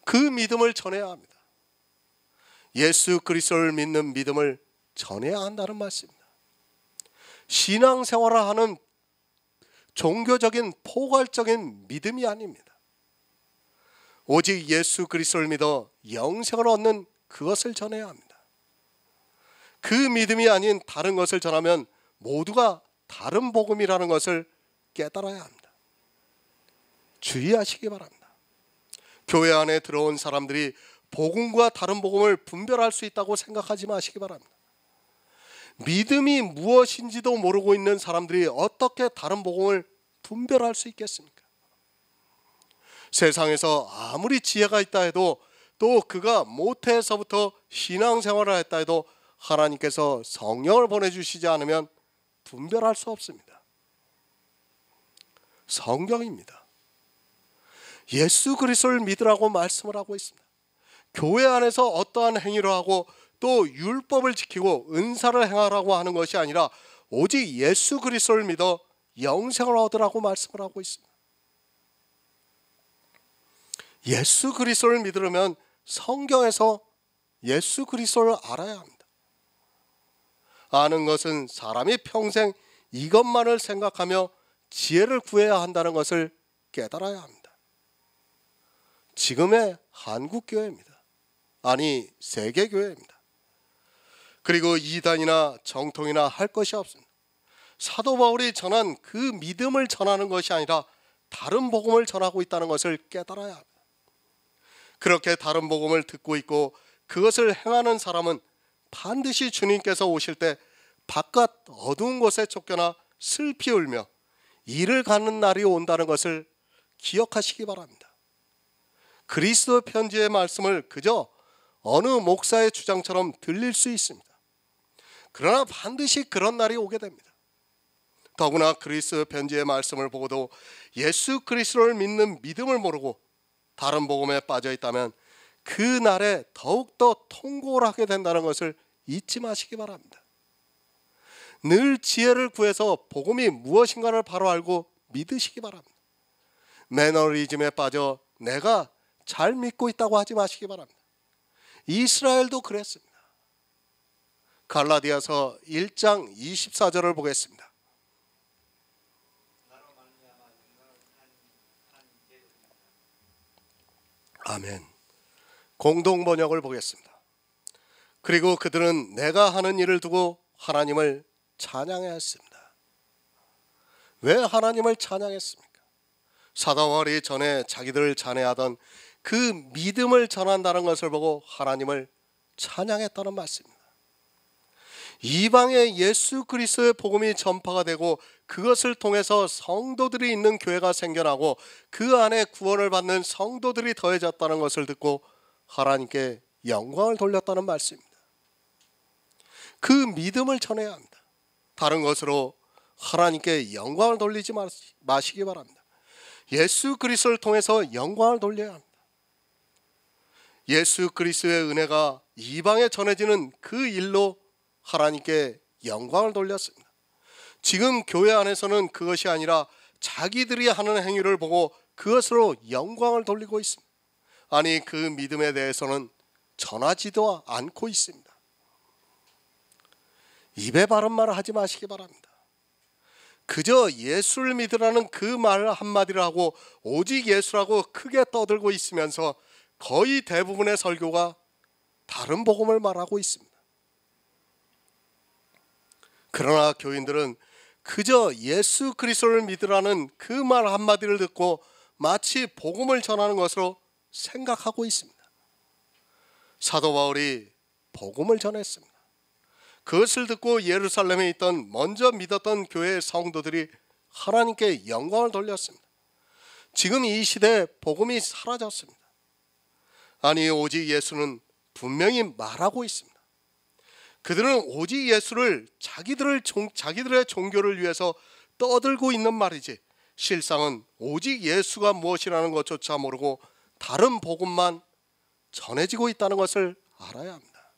그 믿음을 전해야 합니다. 예수 그리스도를 믿는 믿음을 전해야 한다는 말씀입니다. 신앙생활을 하는 종교적인 포괄적인 믿음이 아닙니다. 오직 예수 그리스도를 믿어 영생을 얻는 그것을 전해야 합니다. 그 믿음이 아닌 다른 것을 전하면 모두가 다른 복음이라는 것을 깨달아야 합니다. 주의하시기 바랍니다. 교회 안에 들어온 사람들이 복음과 다른 복음을 분별할 수 있다고 생각하지 마시기 바랍니다. 믿음이 무엇인지도 모르고 있는 사람들이 어떻게 다른 복음을 분별할 수 있겠습니까? 세상에서 아무리 지혜가 있다 해도, 또 그가 모태에서부터 신앙생활을 했다 해도 하나님께서 성령을 보내주시지 않으면 분별할 수 없습니다. 성경입니다. 예수 그리스도를 믿으라고 말씀을 하고 있습니다. 교회 안에서 어떠한 행위를 하고 또 율법을 지키고 은사를 행하라고 하는 것이 아니라 오직 예수 그리스도를 믿어 영생을 얻으라고 말씀을 하고 있습니다. 예수 그리스도를 믿으려면 성경에서 예수 그리스도를 알아야 합니다. 아는 것은 사람이 평생 이것만을 생각하며 지혜를 구해야 한다는 것을 깨달아야 합니다. 지금의 한국교회입니다. 아니, 세계교회입니다. 그리고 이단이나 정통이나 할 것이 없습니다. 사도 바울이 전한 그 믿음을 전하는 것이 아니라 다른 복음을 전하고 있다는 것을 깨달아야 합니다. 그렇게 다른 복음을 듣고 있고 그것을 행하는 사람은 반드시 주님께서 오실 때 바깥 어두운 곳에 쫓겨나 슬피 울며 이를 가는 날이 온다는 것을 기억하시기 바랍니다. 그리스도 편지의 말씀을 그저 어느 목사의 주장처럼 들릴 수 있습니다. 그러나 반드시 그런 날이 오게 됩니다. 더구나 그리스도 편지의 말씀을 보고도 예수 그리스도를 믿는 믿음을 모르고 다른 복음에 빠져 있다면 그 날에 더욱더 통곡을 하게 된다는 것을 잊지 마시기 바랍니다. 늘 지혜를 구해서 복음이 무엇인가를 바로 알고 믿으시기 바랍니다. 매너리즘에 빠져 내가 잘 믿고 있다고 하지 마시기 바랍니다. 이스라엘도 그랬습니다. 갈라디아서 1장 24절을 보겠습니다. 아멘. 공동 번역을 보겠습니다. 그리고 그들은 내가 하는 일을 두고 하나님을 찬양했습니다. 왜 하나님을 찬양했습니까? 사도 바울이 전에 자기들을 찬양하던 그 믿음을 전한다는 것을 보고 하나님을 찬양했다는 말씀입니다. 이방에 예수 그리스도의 복음이 전파가 되고 그것을 통해서 성도들이 있는 교회가 생겨나고 그 안에 구원을 받는 성도들이 더해졌다는 것을 듣고 하나님께 영광을 돌렸다는 말씀입니다. 그 믿음을 전해야 합니다. 다른 것으로 하나님께 영광을 돌리지 마시기 바랍니다. 예수 그리스도를 통해서 영광을 돌려야 합니다. 예수 그리스도의 은혜가 이방에 전해지는 그 일로 하나님께 영광을 돌렸습니다. 지금 교회 안에서는 그것이 아니라 자기들이 하는 행위를 보고 그것으로 영광을 돌리고 있습니다. 아니, 그 믿음에 대해서는 전하지도 않고 있습니다. 입에 바른 말을 하지 마시기 바랍니다. 그저 예수를 믿으라는 그 말 한마디를 하고 오직 예수라고 크게 떠들고 있으면서 거의 대부분의 설교가 다른 복음을 말하고 있습니다. 그러나 교인들은 그저 예수 그리스도를 믿으라는 그 말 한마디를 듣고 마치 복음을 전하는 것으로 생각하고 있습니다. 사도 바울이 복음을 전했습니다. 그것을 듣고 예루살렘에 있던 먼저 믿었던 교회의 성도들이 하나님께 영광을 돌렸습니다. 지금 이 시대에 복음이 사라졌습니다. 아니, 오직 예수는 분명히 말하고 있습니다. 그들은 오직 예수를 자기들의 종교를 위해서 떠들고 있는 말이지 실상은 오직 예수가 무엇이라는 것조차 모르고 다른 복음만 전해지고 있다는 것을 알아야 합니다.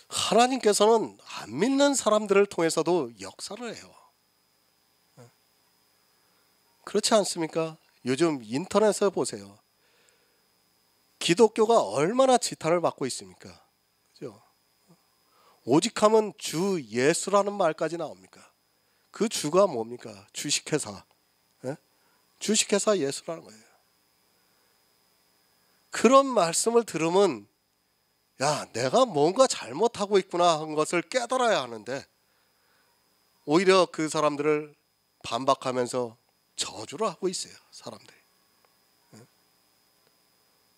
하나님께서는 안 믿는 사람들을 통해서도 역사를 해요. 그렇지 않습니까? 요즘 인터넷에 보세요. 기독교가 얼마나 지탄을 받고 있습니까? 그죠? 오직하면 주 예수라는 말까지 나옵니까? 그 주가 뭡니까? 주식회사. 주식회사 예수라는 거예요. 그런 말씀을 들으면 야, 내가 뭔가 잘못하고 있구나 한 것을 깨달아야 하는데 오히려 그 사람들을 반박하면서 저주를 하고 있어요. 사람들이.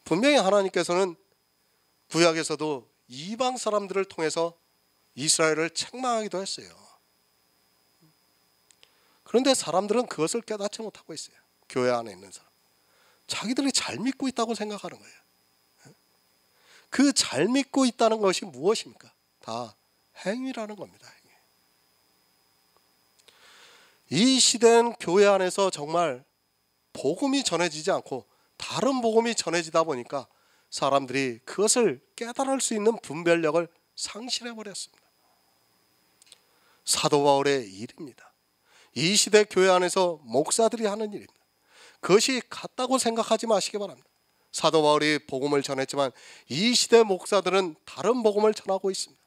분명히 하나님께서는 구약에서도 이방 사람들을 통해서 이스라엘을 책망하기도 했어요. 그런데 사람들은 그것을 깨닫지 못하고 있어요. 교회 안에 있는 사람. 자기들이 잘 믿고 있다고 생각하는 거예요. 그 잘 믿고 있다는 것이 무엇입니까? 다 행위라는 겁니다. 행위. 이 시대는 교회 안에서 정말 복음이 전해지지 않고 다른 복음이 전해지다 보니까 사람들이 그것을 깨달을 수 있는 분별력을 상실해 버렸습니다. 사도 바울의 일입니다. 이 시대 교회 안에서 목사들이 하는 일입니다. 그것이 같다고 생각하지 마시기 바랍니다. 사도 바울이 복음을 전했지만 이 시대 목사들은 다른 복음을 전하고 있습니다.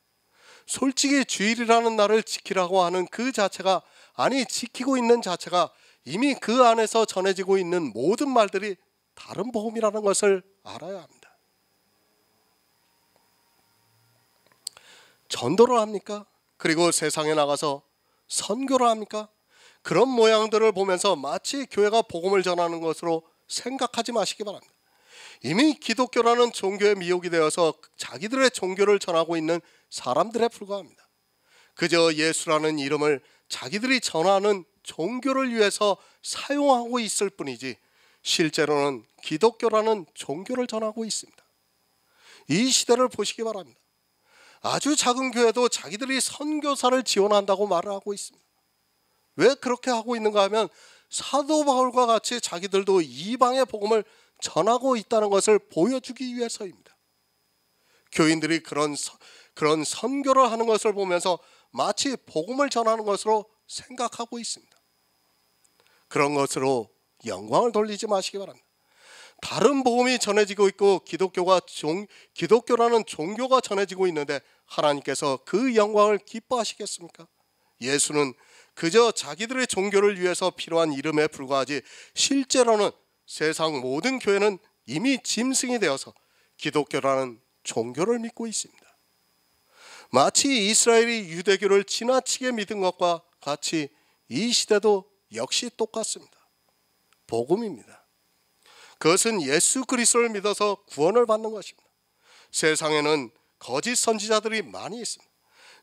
솔직히 주일이라는 날을 지키라고 하는 그 자체가, 아니 지키고 있는 자체가 이미 그 안에서 전해지고 있는 모든 말들이 다른 복음이라는 것을 알아야 합니다. 전도를 합니까? 그리고 세상에 나가서 선교를 합니까? 그런 모양들을 보면서 마치 교회가 복음을 전하는 것으로 생각하지 마시기 바랍니다. 이미 기독교라는 종교에 미혹이 되어서 자기들의 종교를 전하고 있는 사람들에 불과합니다. 그저 예수라는 이름을 자기들이 전하는 종교를 위해서 사용하고 있을 뿐이지 실제로는 기독교라는 종교를 전하고 있습니다. 이 시대를 보시기 바랍니다. 아주 작은 교회도 자기들이 선교사를 지원한다고 말을 하고 있습니다. 왜 그렇게 하고 있는가 하면 사도 바울과 같이 자기들도 이방의 복음을 전하고 있다는 것을 보여주기 위해서입니다. 교인들이 그런 선교를 하는 것을 보면서 마치 복음을 전하는 것으로 생각하고 있습니다. 그런 것으로 영광을 돌리지 마시기 바랍니다. 다른 복음이 전해지고 있고 기독교라는 종교가 전해지고 있는데 하나님께서 그 영광을 기뻐하시겠습니까? 예수는 그저 자기들의 종교를 위해서 필요한 이름에 불과하지 실제로는 세상 모든 교회는 이미 짐승이 되어서 기독교라는 종교를 믿고 있습니다. 마치 이스라엘이 유대교를 지나치게 믿은 것과 같이 이 시대도 역시 똑같습니다. 복음입니다. 그것은 예수 그리스도를 믿어서 구원을 받는 것입니다. 세상에는 거짓 선지자들이 많이 있습니다.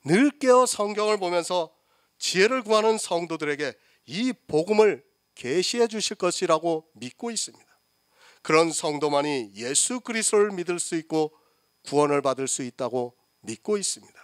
늘 깨어 성경을 보면서 지혜를 구하는 성도들에게 이 복음을 계시해 주실 것이라고 믿고 있습니다. 그런 성도만이 예수 그리스도를 믿을 수 있고 구원을 받을 수 있다고 믿고 있습니다.